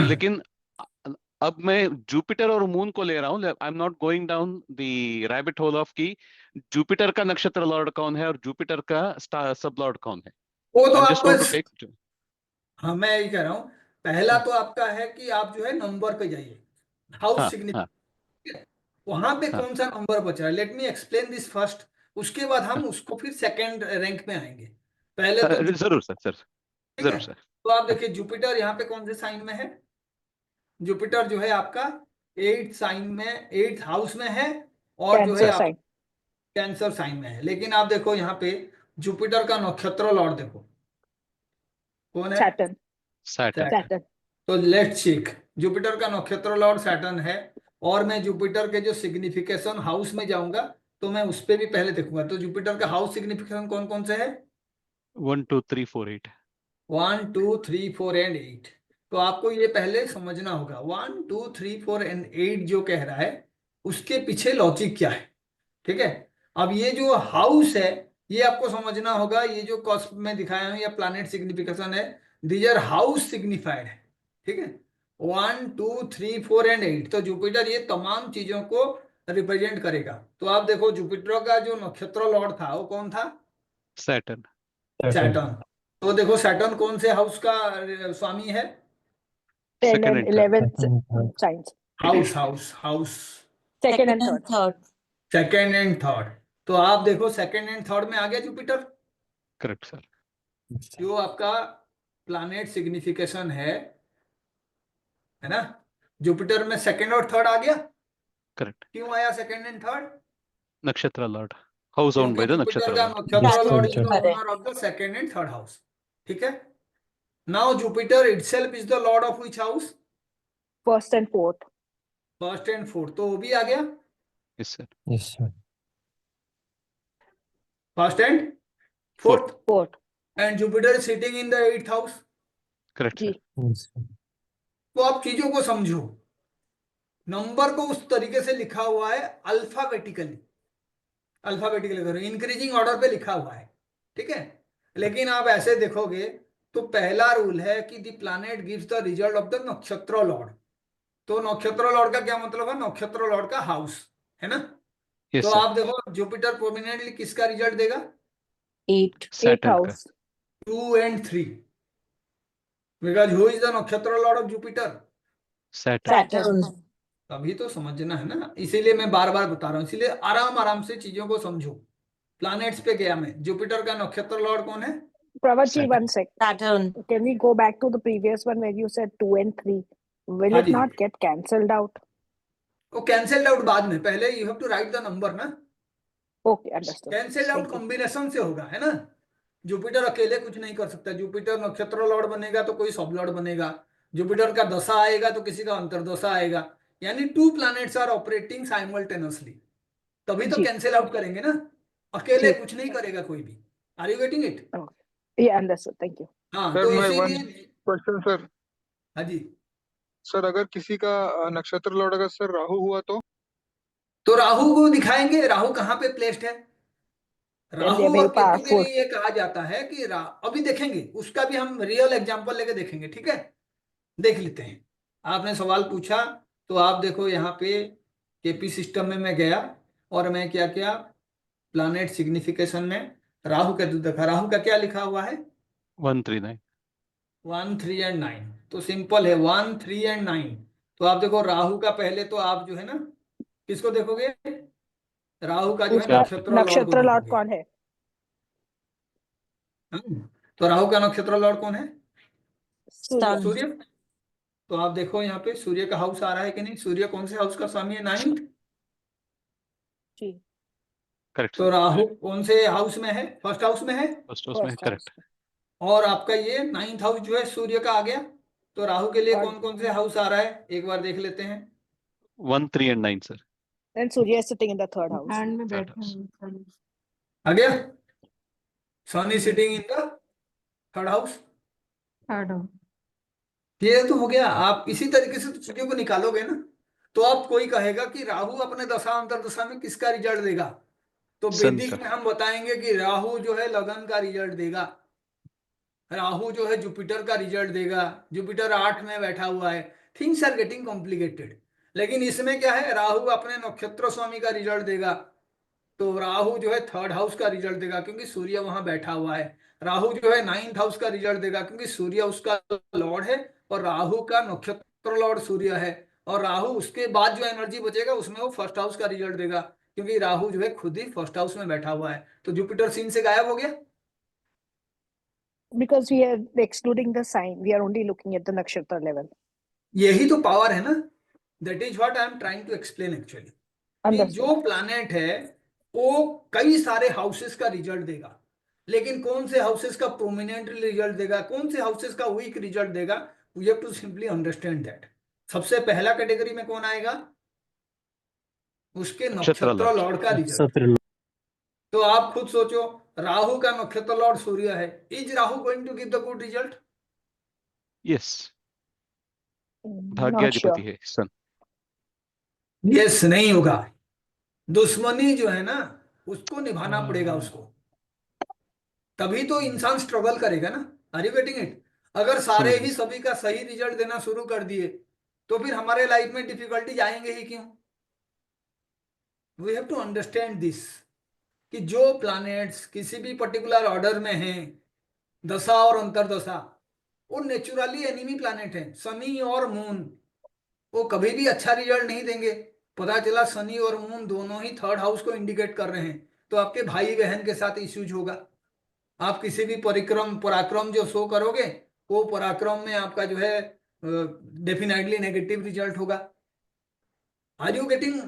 लेकिन अब मैं जुपिटर और मून को ले रहा हूँ। I am not going down the rabbit hole of कि जुपिटर का नक्षत्र लॉर्ड कौन है और जुपिटर का सब लॉर्ड कौन है। वो तो आई एम जस्ट आपका, वांट टू टेक। हाँ मैं यही कह रहा हूँ, पहला तो आपका है कि आप जो है नंबर पे जाइए, हाउस हाँ सिग्निफिकेशन, हाँ वहां पे हाँ कौन सा नंबर बचा है। Let me explain this first, उसके बाद हम उसको फिर सेकंड रैंक में आएंगे। पहले तो जरूर सर, सर ठीक है। जरूर सर। तो आप देखिए जुपिटर यहाँ पे कौन से साइन में है? जुपिटर जो है आपका 8th साइन में, 8th हाउस में है, और जो है Cancer आप sign. कैंसर साइन में है। लेकिन आप देखो यहाँ पे जुपिटर का नक्षत्र लॉर्ड देखो कौन है? Saturn. सैटर्न। Saturn. तो लेट्स चेक। जुपिटर का नक्षत्र लॉर्ड सैटर्न है, और मैं जुपिटर के जो सिग्निफिकेशन हाउस में जाऊंगा तो मैं उस पर भी पहले देखूंगा। तो जुपिटर का हाउस सिग्निफिकेशन कौन कौन से है? 1 2 3 4 8। 1, 2, 3, 4 एंड 8। तो आपको ये पहले समझना होगा 1, 2, 3, 4 एंड 8 जो कह रहा है उसके पीछे लॉजिक क्या है। ठीक है। अब ये जो हाउस है ये आपको समझना होगा। ये जो कॉस्प में दिखाया हूं या प्लैनेट सिग्निफिकेशन है, दीज आर हाउस सिग्निफाइड है। ठीक है। 1, 2, 3, 4 एंड 8, तो जुपिटर ये तमाम चीजों को रिप्रेजेंट करेगा। तो आप देखो जुपिटर का जो नक्षत्र लॉर्ड था वो कौन था? सैटर्न। सैटर्न। तो देखो सैटर्न कौन से हाउस का स्वामी है? 10 second and and third. 11th signs. House house house Second and third. Second and third. तो आप देखो सेकेंड एंड थर्ड में आ गया जुपिटर। Correct sir. जो आपका प्लैनेट सिग्निफिकेशन है ना, जुपिटर में सेकेंड और थर्ड आ गया। करेक्ट। क्यों आया second and third? Nakshatra lord, house owned क्योंकि बाय द जुपिटर नक्षत्र का lord. Nakshatra lord is the Correct. Owner of the second and third house. ठीक है। Now Jupiter itself is the lord of which house? First and fourth. First and fourth, तो वो भी आ गया yes sir. Yes, sir. First and fourth. Fourth. And Jupiter is sitting in the 8th house. Correct ji. Sir. Yes, sir. तो आप चीजों को समझो, नंबर को उस तरीके से लिखा हुआ है अल्फाबेटिकली, अल्फाबेटिकली करो, इंक्रीजिंग ऑर्डर पे लिखा हुआ है। ठीक है। लेकिन आप ऐसे देखोगे तो पहला रूल है कि the planet gives the result of the nakshatra Lord. तो नक्षत्र लॉर्ड का क्या मतलब है? नक्षत्र लॉर्ड का हाउस, है ना। यस तो सर। आप देखो जुपिटर प्रोमिनेंटली किसका रिजल्ट देगा? 8th सैटर्न का। house. 2 and 3, because who is the nakshatra lord of Jupiter? Saturn. Saturn. अभी तो समझना है ना, इसीलिए मैं बार बार बता रहा हूं। इसीलिए आराम आराम से चीजों को समझो। प्लैनेट्स पे गया मैं, जुपिटर का नक्षत्र लॉर्ड कौन है? Pravaji, Saturn. 1 sec. Saturn. Can we go back to the previous one where you said 2 and 3? Will हाँ it जी, not get cancelled out? वो कैंसिल्ड आउट बाद में, पहले you have to write the number ना। Okay, understood. Cancelled out Thank you. Combination से होगा, है ना। जुपिटर अकेले कुछ नहीं कर सकता। जुपिटर नक्षत्र लॉर्ड बनेगा तो कोई सब लॉर्ड बनेगा। जुपिटर का दशा आएगा तो किसी का अंतर्दशा आएगा। यानी 2 प्लैनेट्स आर ऑपरेटिंग साइमल्टेनियसली, तभी तो जी. कैंसिल आउट करेंगे ना। अकेले जी. कुछ नहीं करेगा कोई भी। Are you getting it? Okay. Yeah, understood. Thank you. हाँ, Sir, तो my one इसीलिए question, sir. हाँ जी। सर अगर किसी का नक्षत्र लॉर्ड अगर सर राहु हुआ तो राहु को दिखाएंगे, राहु कहाँ पे प्लेस्ड है। Then they Rahu are very और केतु के powerful. लिए ये कहा जाता है कि अभी देखेंगे, उसका भी हम रियल एग्जांपल लेके देखेंगे, ठीक है। देख लेते हैं। आपने सवाल पूछा तो आप देखो यहाँ पे केपी सिस्टम में मैं गया और मैं क्या किया, प्लैनेट सिग्निफिकेशन में राहु केतु देखा। राहु का क्या लिखा हुआ है, 139। 1 3 एंड 9। तो सिंपल है 1 3 एंड 9। तो आप देखो राहु का पहले तो आप जो है ना किसको देखोगे, राहु का जो है उसका नक्षत्र लॉर्ड को नक्षत्र लॉर्ड देखोगे। कौन है? तो राहु का नक्षत्र लॉर्ड कौन है, सूर्य. सूर्य। तो आप देखो यहाँ पे सूर्य का हाउस आ रहा है कि नहीं, सूर्य कौन से हाउस का स्वामी है, 9th। जी. करेक्ट तो सर, राहु कौन से हाउस में है, फर्स्ट हाउस में है। फर्स्ट उसमें First करेक्ट। house. और आपका ये 9th हाउस जो है सूर्य का आ गया। तो राहु के लिए और- कौन कौन से हाउस आ रहा है एक बार देख लेते हैं। 1 3 and 9 sir. Then Surya is sitting in the third house. हैंड में Third बैठे house. हैं सर। आ गया, sun is sitting in the third house. Third ये तो हो गया। आप इसी तरीके से तो चीजों को निकालोगे ना। तो अब कोई कहेगा कि राहु अपने दशा अंतर दशा में किसका रिजल्ट देगा, तो सन वैदिक सर। में हम बताएंगे कि राहु जो है लगन का रिजल्ट देगा। राहु जो है जुपिटर का रिजल्ट देगा। जुपिटर 8 में बैठा हुआ है। Things are getting complicated. लेकिन इसमें क्या है, राहु अपने नक्षत्र स्वामी का रिजल्ट देगा। तो राहु जो है थर्ड हाउस का रिजल्ट देगा क्योंकि सूर्य वहां बैठा हुआ है। राहु जो है 9th हाउस का रिजल्ट देगा क्योंकि सूर्य उसका लॉर्ड है और राहु का नक्षत्र लॉर्ड सूर्य है। और राहु उसके बाद जो एनर्जी बचेगा उसमें वो फर्स्ट हाउस का रिजल्ट देगा क्योंकि राहु जो है खुद ही फर्स्ट हाउस में बैठा हुआ है। तो जुपिटर सीन से गायब हो गया। Because we are excluding the sign, we are only looking at the nakshatra level. यही तो पावर है ना। That is what I am trying to explain actually, कि Understood. जो प्लैनेट है वो कई सारे हाउसेस का रिजल्ट देगा, लेकिन कौन से हाउसेस का प्रोमिनेंट रिजल्ट देगा, कौन से हाउसेस का वीक रिजल्ट देगा, we have to simply understand that. सबसे पहला कैटेगरी में कौन आएगा, उसके नक्षत्र नक्षत्र लॉर्ड। लॉर्ड का रिजल्ट। सत्र तो आप खुद सोचो, राहु का नक्षत्र लॉर्ड सूर्य है। Is Rahu going to give the good result? Yes, Not भाग्याधिपति sure. है सन। यस नहीं होगा। दुश्मनी जो है ना उसको निभाना पड़ेगा उसको, तभी तो इंसान स्ट्रगल करेगा ना। Are you getting it? अगर सारे समझ ही सभी का सही रिजल्ट देना शुरू कर दिए तो फिर हमारे लाइफ में डिफिकल्टीज आएंगे ही क्यों। We have to understand this कि जो प्लैनेट्स किसी भी पर्टिकुलर ऑर्डर में हैं, दशा और अंतरदशा, वो नेचुरली एनिमी प्लैनेट है। शनि और मून वो कभी भी अच्छा रिजल्ट नहीं देंगे। पता चला शनि और मून दोनों ही थर्ड हाउस को इंडिकेट कर रहे हैं तो आपके भाई बहन के साथ इश्यूज होगा। आप किसी भी पराक्रम जो शो करोगे वो पराक्रम में आपका जो है डेफिनेटली नेगेटिव रिजल्ट होगा। Are you getting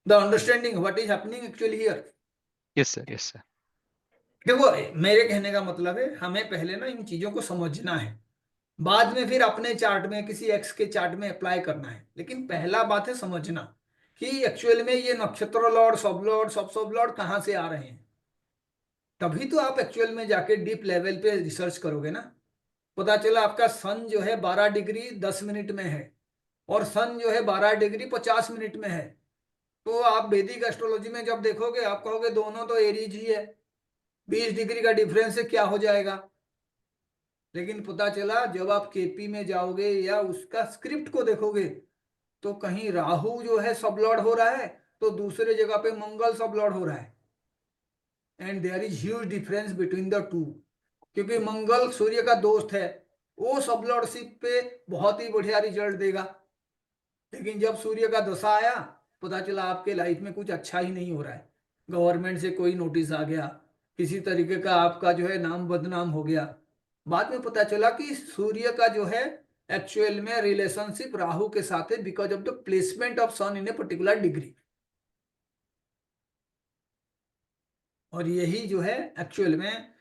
the understanding what is happening actually here? Yes sir, yes sir. देखो मेरे कहने का मतलब है हमें पहले ना इन चीजों को समझना है, बाद में फिर अपने चार्ट में किसी एक्स के चार्ट में अप्लाई करना है। लेकिन पहला बात है समझना कि एक्चुअल में ये नक्षत्र लॉर्ड, सब लॉर्ड, सब लॉर्ड कहाँ से आ रहे हैं। तभी तो आप एक्चुअल में जाके डीप लेवल पे रिसर्च करोगे ना। पता चला आपका सन जो है 12 डिग्री 10 मिनट में है और सन जो है 12 डिग्री 50 मिनट में है। तो आप वैदिक एस्ट्रोलॉजी में जब देखोगे आप कहोगे दोनों तो एरीज ही है, 20 डिग्री का डिफरेंस है, क्या हो जाएगा। लेकिन पता चला जब आप केपी में जाओगे या उसका स्क्रिप्ट को देखोगे तो कहीं राहु जो है सब लॉर्ड हो रहा है तो दूसरे जगह पे मंगल सब लॉर्ड हो रहा है। And there is huge difference between the two, क्योंकि मंगल सूर्य का दोस्त है, वो सब लॉर्डशिप पे बहुत ही बढ़िया रिजल्ट देगा। लेकिन जब सूर्य का दशा आया पता चला आपके लाइफ में कुछ अच्छा ही नहीं हो रहा है। गवर्नमेंट से कोई नोटिस आ गया, किसी तरीके का आपका जो है नाम बदनाम हो गया। बाद में पता चला कि सूर्य का जो है एक्चुअल में रिलेशनशिप राहु के साथ है because of the placement of sun in a particular degree. और यही जो है एक्चुअल में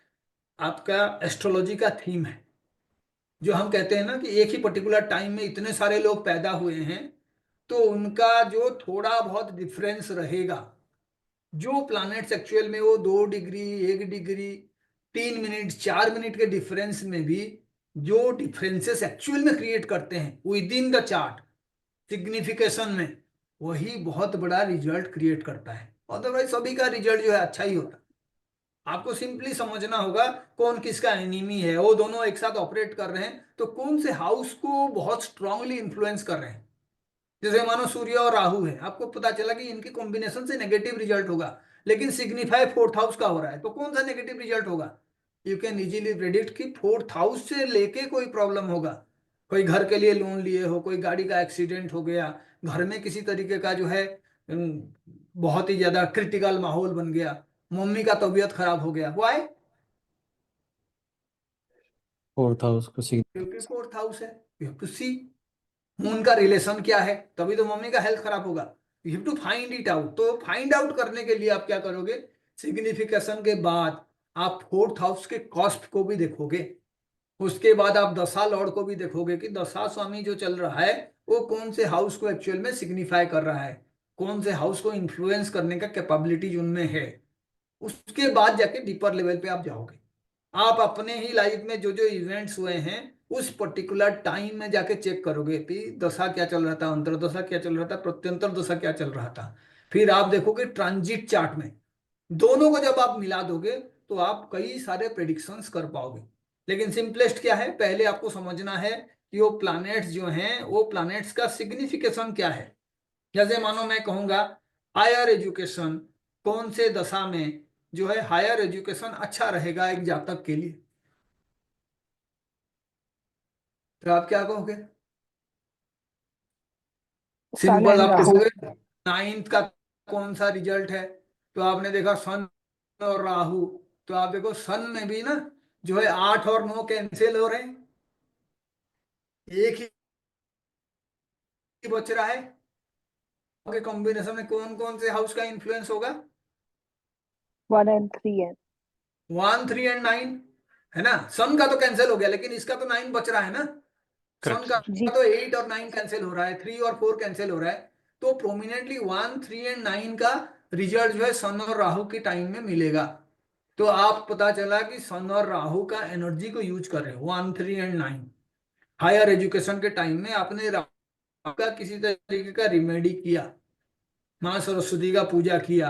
आपका एस्ट्रोलॉजी का थीम है। जो हम कहते हैं ना कि एक ही पर्टिकुलर टाइम में इतने सारे लोग पैदा हुए हैं तो उनका जो थोड़ा बहुत डिफरेंस रहेगा। जो प्लैनेट्स एक्चुअल में वो 2 डिग्री 1 डिग्री 3 मिनट 4 मिनट के डिफरेंस में भी जो डिफरेंसेस एक्चुअल में क्रिएट करते हैं with in the chart signification में, वही बहुत बड़ा रिजल्ट क्रिएट करता है। अदरवाइज सभी का रिजल्ट जो है अच्छा ही होता है। आपको सिंपली समझना होगा कौन किसका एनिमी है, वो दोनों एक साथ ऑपरेट कर रहे हैं तो कौन से हाउस को बहुत स्ट्रांगली इन्फ्लुएंस कर रहे हैं। जैसे मानो सूर्य और राहु है, आपको पता चला कि इनकी कॉम्बिनेशन से नेगेटिव रिजल्ट होगा, लेकिन सिग्निफाई फोर्थ हाउस का हो रहा है, तो कौन सा नेगेटिव रिजल्ट होगा। यू कैन इजीली प्रेडिक्ट कि फोर्थ हाउस से लेके कोई प्रॉब्लम होगा। कोई घर के लिए लोन लिए हो, कोई गाड़ी का एक्सीडेंट हो गया, घर में किसी तरीके का जो है बहुत ही ज्यादा क्रिटिकल माहौल बन गया, मम्मी का तबीयत खराब हो गया, व्हाई? फोर्थ हाउस को क्योंकि फोर्थ हाउस है। You have to see moon का रिलेशन क्या है, तभी तो मम्मी का हेल्थ खराब होगा। You have to find it out. तो फाइंड आउट करने के लिए आप क्या करोगे, सिग्निफिकेशन के बाद आप फोर्थ हाउस के कॉस्ट को भी देखोगे, उसके बाद आप दशा लॉर्ड को भी देखोगे कि दशा स्वामी जो चल रहा है वो कौन से हाउस को एक्चुअल में सिग्निफाई कर रहा है, कौन से हाउस को इन्फ्लुएंस करने का कैपेबिलिटीज उनमें है। उसके बाद जाके डीपर लेवल पे आप जाओगे। आप अपने ही लाइफ में जो जो इवेंट्स हुए हैं उस पर्टिकुलर टाइम में जाके चेक करोगे कि दशा क्या चल रहा था, अंतरदशा क्या चल रहा था, प्रत्यंतर दशा क्या चल रहा था। फिर आप देखोगे ट्रांजिट चार्ट में, दोनों को जब आप मिला दोगे तो आप कई सारे प्रेडिक्शंस कर पाओगे। लेकिन सिंपलेस्ट क्या है, पहले आपको समझना है कि वो प्लैनेट्स जो हैं वो प्लैनेट्स का सिग्निफिकेशन क्या है। जैसे मानो मैं कहूंगा हायर एजुकेशन कौन से दशा में जो है हायर एजुकेशन अच्छा रहेगा एक जातक के लिए, तो आप क्या कहोगे? Sun सिंपल and आप Rahu. कहोगे नाइन्थ का कौन सा रिजल्ट है, तो आपने देखा सन और राहु, तो आप देखो सन में भी ना जो है 8 और 9 कैंसिल हो रहे हैं, एक ही बच रहा है। के कॉम्बिनेशन में कौन कौन से हाउस का इन्फ्लुएंस होगा? 1 and 3 and 1, 3 एंड 9 है ना। सन का तो कैंसिल हो गया, लेकिन इसका तो 9 बच रहा है ना। सन करेक्ट का सर। जी तो 8 और 9 कैंसिल हो रहा है, 3 और 4 कैंसिल हो रहा है। तो प्रोमिनेंटली 1, 3 एंड 9 का रिजल्ट जो है सन और राहु के टाइम में मिलेगा। तो आप पता चला कि सन और राहु का एनर्जी को यूज कर रहे हो 1, 3 एंड 9। हायर एजुकेशन के टाइम में आपने राहु का किसी तरीके का रिमेडी किया, माँ सरस्वती का पूजा किया,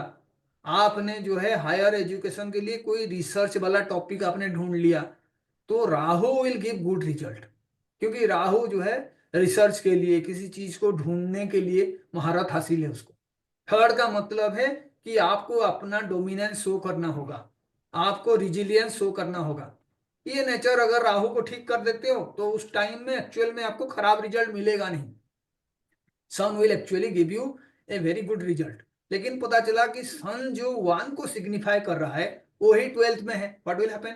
आपने जो है हायर एजुकेशन के लिए कोई रिसर्च वाला टॉपिक आपने ढूंढ लिया, तो Rahu will give good result. क्योंकि राहु जो है रिसर्च के लिए किसी चीज को ढूंढने के लिए महारत हासिल है उसको। थर्ड का मतलब है कि आपको अपना डोमिनेंस शो करना होगा, आपको रिजिलियंस शो करना होगा। ये नेचर अगर राहु को ठीक कर देते हो तो उस टाइम में एक्चुअल में आपको खराब रिजल्ट मिलेगा नहीं। Sun will actually give you a very good result. लेकिन पता चला कि सन जो 1 को सिग्निफाई कर रहा है वो ही 12th में है, what will happen?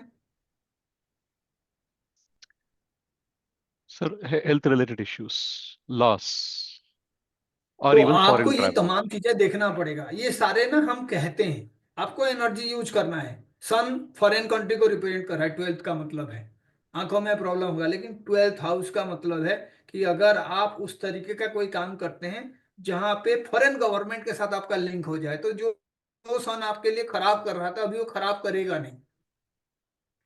Sir health related issues, loss और तो इवन आपको फॉरेन ये ट्रैवल। तमाम चीजें देखना पड़ेगा। ये सारे ना हम कहते हैं, आपको एनर्जी यूज करना है। सन फॉरेन कंट्री को रिप्रेजेंट कर रहा है, 12th का मतलब है आंखों में प्रॉब्लम होगा। लेकिन 12th हाउस का मतलब है कि अगर आप उस तरीके का कोई काम करते हैं जहां पे फॉरेन गवर्नमेंट के साथ आपका लिंक हो जाए, तो जो सन आपके लिए खराब कर रहा था अभी वो खराब करेगा नहीं।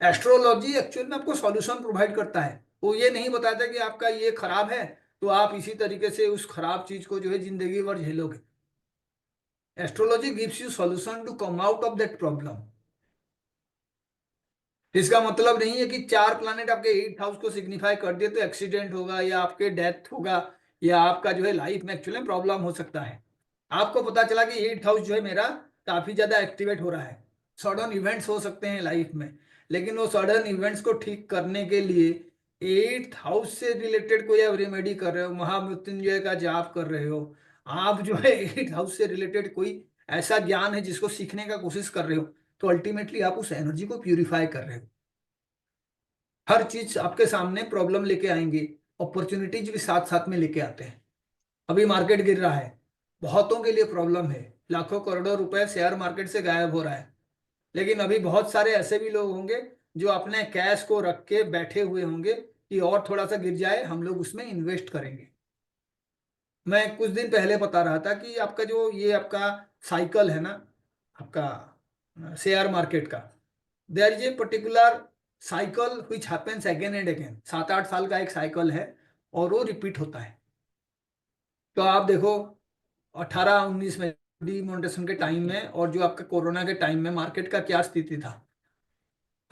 एस्ट्रोलॉजी एक्चुअल में आपको सॉल्यूशन प्रोवाइड करता है, वो ये नहीं बताता कि आपका ये खराब है तो आप इसी तरीके से उस खराब चीज को जो है जिंदगी भर झेलोगे। Astrology gives you solution to come out of that problem. इसका मतलब नहीं है कि 4 प्लैनेट आपके 8th हाउस को सिग्निफाई कर दिए तो एक्सीडेंट होगा या आपके डेथ होगा या आपका जो है लाइफ में एक्चुअली प्रॉब्लम हो सकता है। आपको पता चला कि 8th हाउस जो है मेरा काफी ज्यादा एक्टिवेट हो रहा है, सडन इवेंट्स हो सकते हैं लाइफ में, लेकिन वो सडन इवेंट्स को ठीक करने के लिए 8th हाउस से रिलेटेड कोई आप रेमेडी कर रहे हो, महामृत्युंजय का जाप कर रहे हो, आप जो है 8th हाउस से रिलेटेड कोई ऐसा ज्ञान है जिसको सीखने का कोशिश कर रहे हो, तो अल्टीमेटली आप उस एनर्जी को प्यूरिफाई कर रहे हो। हर चीज आपके सामने प्रॉब्लम लेके आएंगे, अपॉर्चुनिटीज भी साथ साथ में लेके आते हैं। अभी मार्केट गिर रहा है, बहुतों के लिए प्रॉब्लम है, लाखों करोड़ों रुपए शेयर मार्केट से गायब हो रहा है। लेकिन अभी बहुत सारे ऐसे भी लोग होंगे जो अपने कैश को रख के बैठे हुए होंगे कि और थोड़ा सा गिर जाए हम लोग उसमें इन्वेस्ट करेंगे। मैं कुछ दिन पहले बता रहा था कि आपका जो ये आपका साइकिल है ना, आपका शेयर मार्केट का, there is a particular cycle which happens again and again, 7-8 साल का एक साइकिल है और वो रिपीट होता है। तो आप देखो 18-19 में डिमोनेटाइजेशन के टाइम में और जो आपका कोरोना के टाइम में मार्केट का क्या स्थिति था,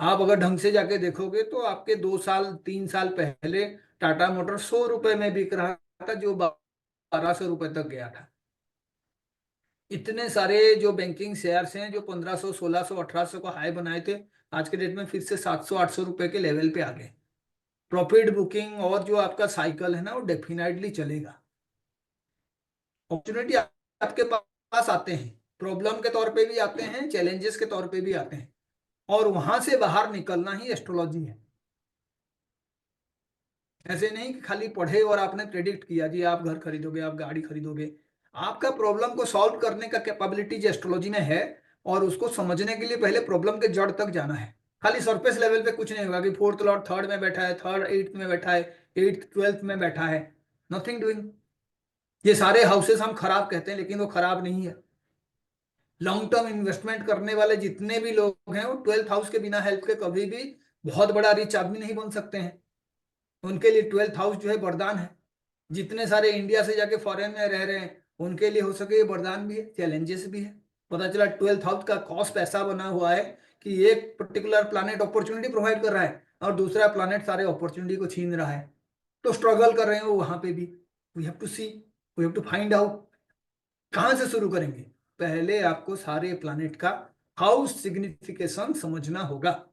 आप अगर ढंग से जाके देखोगे तो आपके 2-3 साल पहले टाटा मोटर 100 रुपए में बिक रहा था, जो 1200 रुपए तक गया था। इतने सारे जो बैंकिंग शेयर्स हैं जो 1500, 1600, 1800 को हाई बनाए थे, आज के डेट में फिर से 700-800 रुपए के लेवल पे आ गए। प्रॉफिट बुकिंग और जो आपका साइकिल है ना, वो डेफिनेटली चलेगा। अपॉर्चुनिटी आपके पास आते हैं, प्रॉब्लम के तौर पे भी आते हैं, चैलेंजेस के तौर पे भी आते हैं, और वहां से बाहर निकलना ही एस्ट्रोलॉजी है। ऐसे नहीं कि खाली पढ़े और आपने प्रेडिक्ट किया जी आप घर खरीदोगे, आप गाड़ी खरीदोगे। आपका प्रॉब्लम को सॉल्व करने का कैपेबिलिटी जो एस्ट्रोलॉजी में है, और उसको समझने के लिए पहले प्रॉब्लम के जड़ तक जाना है। खाली सरफेस लेवल पे कुछ नहीं होगा कि फोर्थ लॉर्ड थर्ड में बैठा है, थर्ड एट्थ में बैठा है, एट्थ ट्वेल्थ में बैठा है, नथिंग डूइंग। ये सारे हाउसेस हम खराब कहते हैं, लेकिन वो खराब नहीं है। लॉन्ग टर्म इन्वेस्टमेंट करने वाले जितने भी लोग हैं, वो 12th हाउस के बिना हेल्प के कभी भी बहुत बड़ा रिच आदमी नहीं बन सकते हैं। उनके लिए 12th हाउस जो है वरदान है। जितने सारे इंडिया से जाके फॉरेन में रह रहे हैं, उनके लिए हो सके ये वरदान भी है, चैलेंजेस भी है। पता चला 12th हाउस का कॉस्ट ऐसा बना हुआ है कि एक पर्टिकुलर प्लैनेट अपॉर्चुनिटी प्रोवाइड कर रहा है और दूसरा प्लैनेट सारे अपॉर्चुनिटी को छीन रहा है। तो स्ट्रगल कर रहे हैं वो वहां पे भी। We have to see, we have to find out कहां से शुरू करेंगे। पहले आपको सारे प्लैनेट का हाउस सिग्निफिकेशन समझना होगा,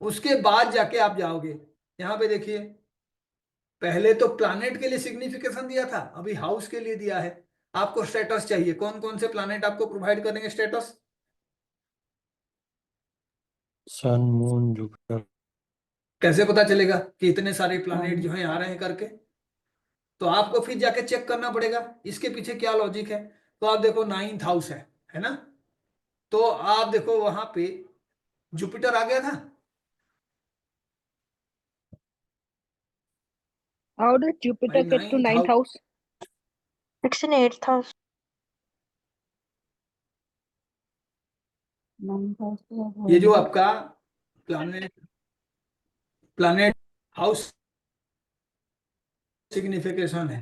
उसके बाद जाके आप जाओगे। यहाँ पे देखिए, पहले तो प्लैनेट के लिए सिग्निफिकेशन दिया था, अभी हाउस के लिए दिया है। आपको स्टेटस चाहिए, कौन कौन से प्लैनेट आपको प्रोवाइड करेंगे स्टेटस? सन, मून, जुपिटर। कैसे पता चलेगा कि इतने सारे प्लैनेट जो है आ रहे हैं करके? तो आपको फिर जाके चेक करना पड़ेगा इसके पीछे क्या लॉजिक है। तो आप देखो 9th हाउस है ना, तो आप देखो वहां पे जुपिटर आ गया था। How did Jupiter भाई get to 9th ninth house, house? It's in eighth house. ये जो आपका प्लैनेट प्लैनेट हाउस सिग्निफिकेशन है,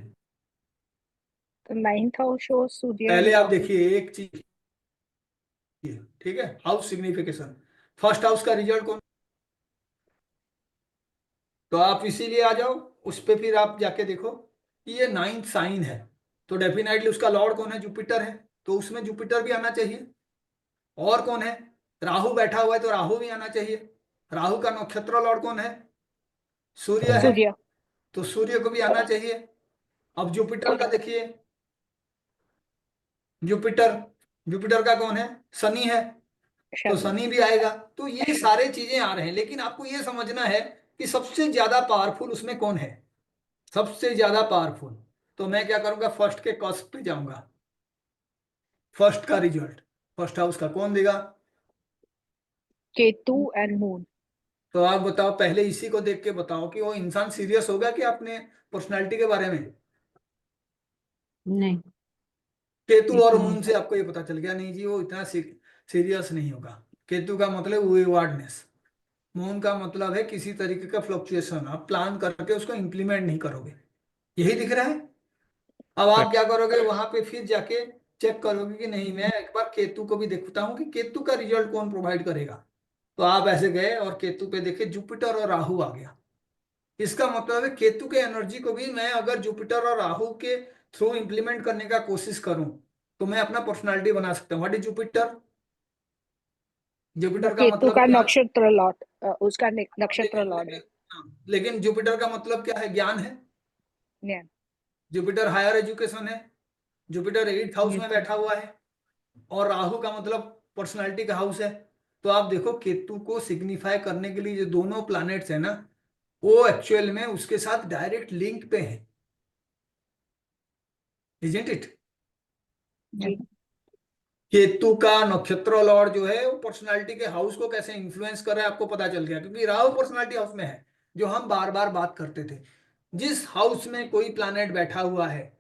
The ninth house shows Surya पहले and आप Rahu. देखिए एक चीज, ठीक है, हाउस सिग्निफिकेशन। फर्स्ट हाउस का रिजल्ट कौन? तो आप इसीलिए आ जाओ उस पे, फिर आप जाके देखो कि ये 9th साइन है, तो डेफिनेटली उसका लॉर्ड कौन है? जुपिटर है, तो उसमें जुपिटर भी आना चाहिए। और कौन है? राहु बैठा हुआ है, तो राहु भी आना चाहिए। राहु का नक्षत्र लॉर्ड कौन है? सूर्य है, Surya. तो सूर्य को भी आना चाहिए। अब जुपिटर का देखिए, जुपिटर जुपिटर का कौन है? शनि है, तो Shani. शनि भी आएगा। तो ये सारे चीजें आ रहे हैं, लेकिन आपको ये समझना है कि सबसे ज्यादा पावरफुल उसमें कौन है, सबसे ज्यादा पावरफुल। तो मैं क्या करूंगा, फर्स्ट के कॉस्ट पे जाऊंगा। फर्स्ट का रिजल्ट फर्स्ट हाउस का कौन देगा? Ketu and Moon. तो आप बताओ, पहले इसी को देख के बताओ कि वो इंसान सीरियस होगा कि अपने पर्सनालिटी के बारे में? नहीं। केतु और मून से आपको ये पता चल गया, नहीं जी वो इतना सीरियस नहीं होगा। केतु का मतलब वार्डनेस, मून का मतलब है किसी तरीके का फ्लक्चुएशन, आप प्लान करके उसको इंप्लीमेंट नहीं करोगे, यही दिख रहा है। अब आप क्या करोगे, वहां पे फिर जाके चेक करोगे कि नहीं, मैं एक बार केतु को भी देखता हूँ कि केतु का रिजल्ट कौन प्रोवाइड करेगा। तो आप ऐसे गए और केतु पे देखे, जुपिटर और राहु आ गया। इसका मतलब है केतु के एनर्जी को भी मैं अगर जुपिटर और राहु के थ्रू इंप्लीमेंट करने का कोशिश करूं, तो मैं अपना पर्सनालिटी बना सकता हूँ। What is Jupiter? जुपिटर का केतु मतलब का क्या है? नक्षत्र लॉर्ड, उसका नक्षत्र लेकिन लॉर्ड है। लेकिन हाँ, लेकिन जुपिटर का मतलब क्या है? ज्ञान है। Yeah. जुपिटर हायर एजुकेशन है। जुपिटर 8th हाउस में बैठा हुआ है, और राहु का मतलब पर्सनालिटी का हाउस है। तो आप देखो, केतु को सिग्निफाई करने के लिए जो दोनों प्लैनेट्स है ना, वो एक्चुअल में उसके साथ डायरेक्ट लिंक पे है, इजंट इट? जी। केतु का नक्षत्र लॉर्ड जो है वो पर्सनालिटी के हाउस को कैसे इन्फ्लुएंस कर रहा है आपको पता चल गया, क्योंकि राहु पर्सनालिटी हाउस में है, जो हम बार बार बात करते थे। जिस हाउस में कोई प्लैनेट बैठा हुआ है,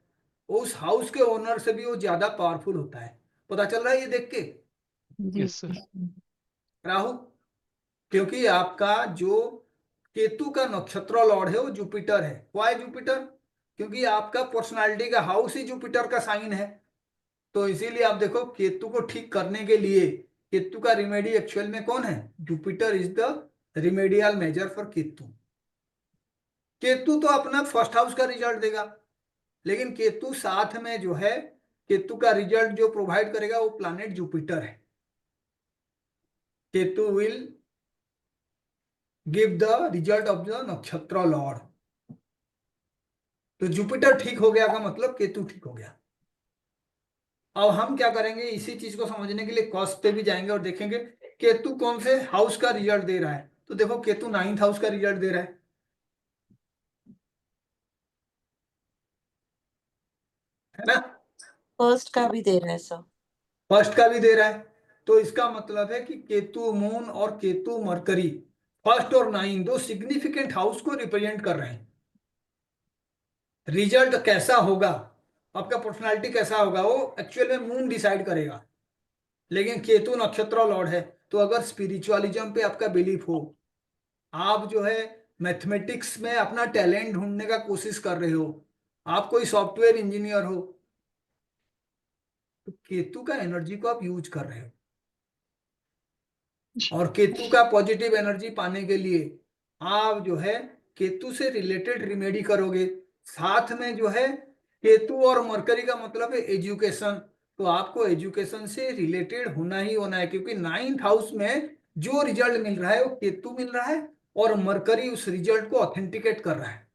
उस हाउस के ओनर से भी वो ज्यादा पावरफुल होता है। पता चल रहा है ये देख के? जी। Yes sir. राहु क्योंकि आपका जो केतु का नक्षत्र लॉर्ड है वो जुपिटर है। Why Jupiter? क्योंकि आपका पर्सनालिटी का हाउस ही जुपिटर का साइन है। तो इसीलिए आप देखो केतु को ठीक करने के लिए केतु का रिमेडी एक्चुअल में कौन है? Jupiter is the remedial measure for Ketu. Ketu तो अपना फर्स्ट हाउस का रिजल्ट देगा, लेकिन केतु साथ में जो है केतु का रिजल्ट जो प्रोवाइड करेगा वो प्लैनेट जुपिटर है। Ketu will give the result of the nakshatra Lord. तो जुपिटर ठीक हो गया का मतलब केतु ठीक हो गया। अब हम क्या करेंगे, इसी चीज को समझने के लिए कॉस्ट पे भी जाएंगे और देखेंगे केतु कौन से हाउस का रिजल्ट दे रहा है। तो देखो केतु 9th हाउस का रिजल्ट दे रहा है ना? फर्स्ट का भी दे रहे हैं सर। फर्स्ट का भी दे रहा है। तो इसका मतलब है कि केतु मून और केतु मरकरी फर्स्ट और 9 दो सिग्निफिकेंट हाउस को रिप्रेजेंट कर रहे हैं। रिजल्ट कैसा होगा, आपका पर्सनालिटी कैसा होगा, वो एक्चुअल में मून डिसाइड करेगा। लेकिन केतु नक्षत्र लॉर्ड है, तो अगर स्पिरिचुअलिज्म पे आपका बिलीफ हो, आप जो है मैथमेटिक्स में अपना टैलेंट ढूंढने का कोशिश कर रहे हो, आप कोई सॉफ्टवेयर इंजीनियर हो, तो केतु का एनर्जी को आप यूज कर रहे हो। और केतु का पॉजिटिव एनर्जी पाने के लिए आप जो है केतु से रिलेटेड रिमेडी करोगे। साथ में जो है केतु और मरकरी का मतलब है एजुकेशन, तो आपको एजुकेशन से रिलेटेड होना ही होना है, क्योंकि 9th हाउस में जो रिजल्ट मिल रहा है वो केतु मिल रहा है और मरकरी उस रिजल्ट को ऑथेंटिकेट कर रहा है।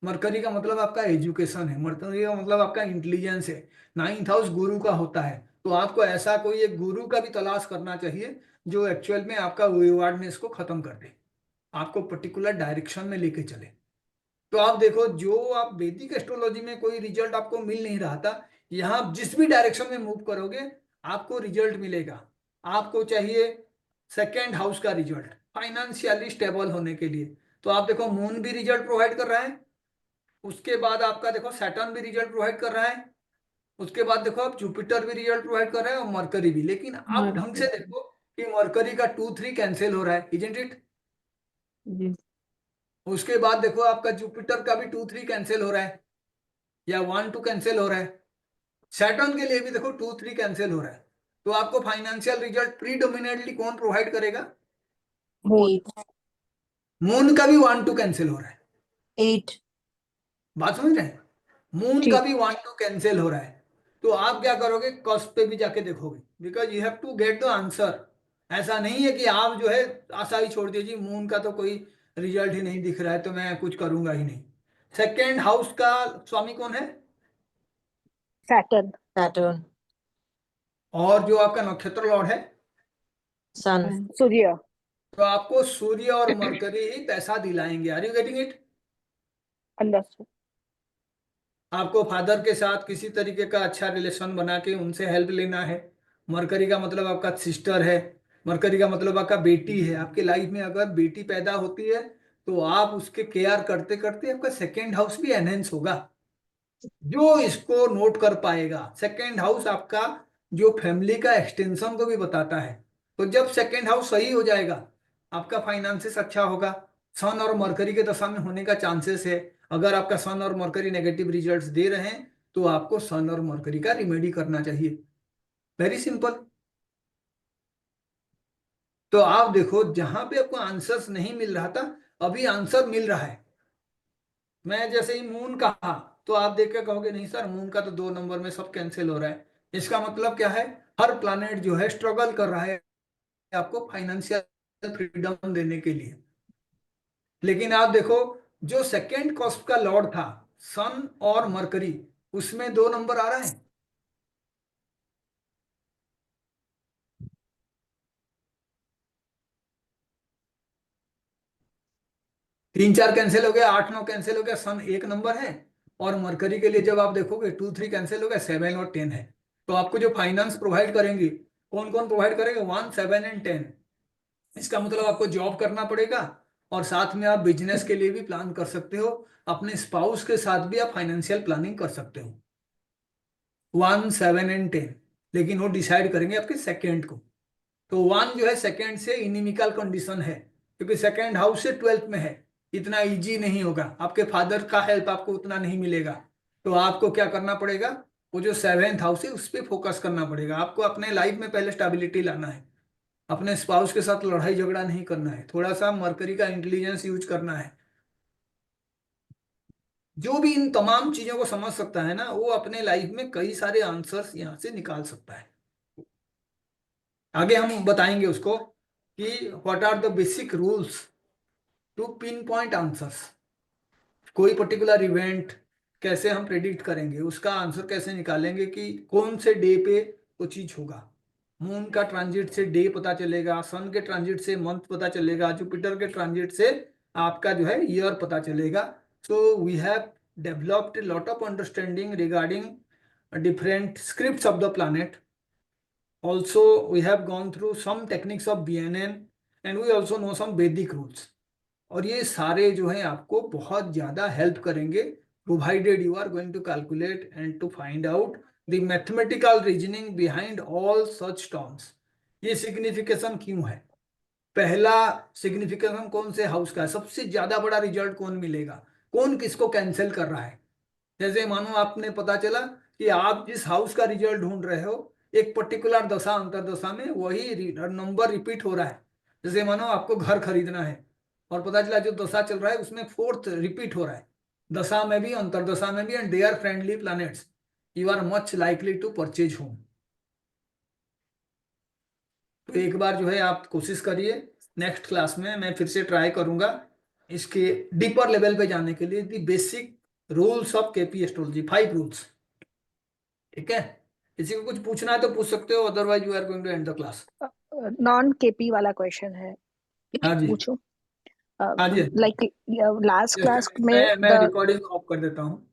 मरकरी का मतलब आपका एजुकेशन है, मरकरी का मतलब आपका इंटेलिजेंस है। 9th हाउस गुरु का होता है, तो आपको ऐसा कोई एक गुरु का भी तलाश करना चाहिए जो एक्चुअल में आपका विवादनेस को खत्म कर दे, आपको पर्टिकुलर डायरेक्शन में लेके चले। तो आप देखो, जो आप वैदिक एस्ट्रोलॉजी में कोई रिजल्ट आपको मिल नहीं रहा था, यहाँ जिस भी डायरेक्शन में मूव करोगे आपको रिजल्ट मिलेगा। आपको चाहिए 2nd हाउस का रिजल्ट फाइनेंशियली स्टेबल होने के लिए, तो आप देखो मून भी रिजल्ट प्रोवाइड कर रहा है, उसके बाद आपका देखो सैटर्न भी रिजल्ट प्रोवाइड कर रहा है, उसके बाद देखो आप जुपिटर भी रिजल्ट प्रोवाइड कर रहा है और मरकरी भी। लेकिन आप ढंग से देखो कि मरकरी का 2-3 कैंसिल हो रहा है, इजंट इट? उसके बाद देखो आपका जुपिटर का भी 2-3 कैंसिल हो रहा है या 1-2 कैंसिल हो रहा है। सैटर्न के लिए भी देखो 2-3 कैंसिल हो रहा है। तो आपको फाइनेंशियल रिजल्ट प्रीडोमिनेटली कौन प्रोवाइड करेगा? मून का भी 1-2 कैंसिल हो रहा है। 8 बात समझ रहे हैं? मून का भी 1-2 कैंसिल हो रहा है। तो आप क्या करोगे, कॉस्ट पे भी जाके देखोगे, because you have to get the answer. ऐसा नहीं है कि आप जो है आशा ही छोड़ दीजिए, मून का तो कोई रिजल्ट ही नहीं दिख रहा है तो मैं कुछ करूंगा ही नहीं। 2nd हाउस का स्वामी कौन है? Saturn. Saturn, और जो आपका नक्षत्र लॉर्ड है? Sun, Surya. तो आपको सूर्य और मरकरी ही पैसा दिलाएंगे। Are you getting it? Understood. आपको फादर के साथ किसी तरीके का अच्छा रिलेशन बना के उनसे हेल्प लेना है। मरकरी का मतलब आपका सिस्टर है, मरकरी का मतलब आपका बेटी है। आपके लाइफ में अगर बेटी पैदा होती है तो आप उसके केयर करते करते आपका 2nd हाउस भी एनहेंस होगा। जो इसको नोट कर पाएगा, 2nd हाउस आपका जो फैमिली का एक्सटेंशन को भी बताता है। तो जब 2nd हाउस सही हो जाएगा आपका फाइनेंसिस अच्छा होगा। सन और मरकरी के दशा में होने का चांसेस है। अगर आपका सन और मरकरी नेगेटिव रिजल्ट्स दे रहे हैं तो आपको सन और मरकरी का रिमेडी करना चाहिए। Very simple. तो आप देखो, जहां पे आपको आंसर्स नहीं मिल रहा था अभी आंसर मिल रहा है। मैं जैसे ही मून कहा तो आप देख के कहोगे नहीं सर, मून का तो 2 नंबर में सब कैंसिल हो रहा है। इसका मतलब क्या है? हर प्लैनेट जो है स्ट्रगल कर रहा है आपको फाइनेंशियल फ्रीडम देने के लिए। लेकिन आप देखो, जो 2nd कॉस्ट का लॉर्ड था सन और मरकरी, उसमें 2 नंबर आ रहा है। तीन चार कैंसिल हो गया, 8-9 कैंसिल हो गया, सन 1 नंबर है। और मरकरी के लिए जब आप देखोगे 2-3 कैंसिल हो गया, 7 और 10 है। तो आपको जो फाइनेंस प्रोवाइड करेंगे, कौन कौन प्रोवाइड करेंगे? 1, 7 एंड 10। इसका मतलब आपको जॉब करना पड़ेगा और साथ में आप बिजनेस के लिए भी प्लान कर सकते हो। अपने स्पाउस के साथ भी आप फाइनेंशियल प्लानिंग कर सकते हो। 1, 7 एंड 10, लेकिन वो डिसाइड करेंगे आपके 2nd को। तो 1 जो है सेकंड से इनिमिकल कंडीशन है, क्योंकि सेकंड हाउस से 12th में है, इतना इजी नहीं होगा, आपके फादर का हेल्प आपको उतना नहीं मिलेगा। तो आपको क्या करना पड़ेगा, वो जो 7th हाउस है उस पर फोकस करना पड़ेगा। आपको अपने लाइफ में पहले स्टेबिलिटी लाना है, अपने स्पाउस के साथ लड़ाई झगड़ा नहीं करना है, थोड़ा सा मरकरी का इंटेलिजेंस यूज करना है। जो भी इन तमाम चीजों को समझ सकता है ना, वो अपने लाइफ में कई सारे आंसर्स यहाँ से निकाल सकता है। आगे हम बताएंगे उसको कि what are the basic rules to pin point answers. कोई पर्टिकुलर इवेंट कैसे हम प्रेडिक्ट करेंगे, उसका आंसर कैसे निकालेंगे कि कौन से डे पे वो चीज होगा। मून का ट्रांजिट से डे पता चलेगा, सन के ट्रांजिट से मंथ पता चलेगा, जुपिटर के ट्रांजिट से आपका जो है ईयर पता चलेगा। So we have developed a lot of understanding regarding different scripts of the planet. Also, we have gone through some techniques of BNN and we also know some Vedic rules. और ये सारे जो है आपको बहुत ज्यादा हेल्प करेंगे, provided you are going to calculate and to find out the mathematical reasoning behind all such terms. ये सिग्निफिकेशन क्यों है, पहला सिग्निफिकेशन कौन से हाउस का है, सबसे ज्यादा बड़ा रिजल्ट कौन मिलेगा, कौन किसको कैंसिल कर रहा है। जैसे मानो आपने पता चला कि आप जिस हाउस का रिजल्ट ढूंढ रहे हो, एक पर्टिकुलर दशा अंतरदशा में वही नंबर रिपीट हो रहा है। जैसे मानो आपको घर खरीदना है और पता चला जो दशा चल रहा है उसमें 4th रिपीट हो रहा है, दशा में भी अंतरदशा में भी, and they are friendly planets, you are much likely to purchase home. तो एक बार जो है आप कोशिश करिए, नेक्स्ट क्लास में मैं फिर से ट्राई करूंगा इसके डीपर लेवल पे जाने के लिए, the basic rules of KP astrology, 5 rules. ठीक है, किसी को कुछ पूछना है तो पूछ सकते हो, otherwise you are going to end the class. Non KP वाला क्वेश्चन है, हाँ जी, पूछो। हाँ जी, लाइक लास्ट क्लास में मैं रिकॉर्डिंग ऑफ कर देता हूँ।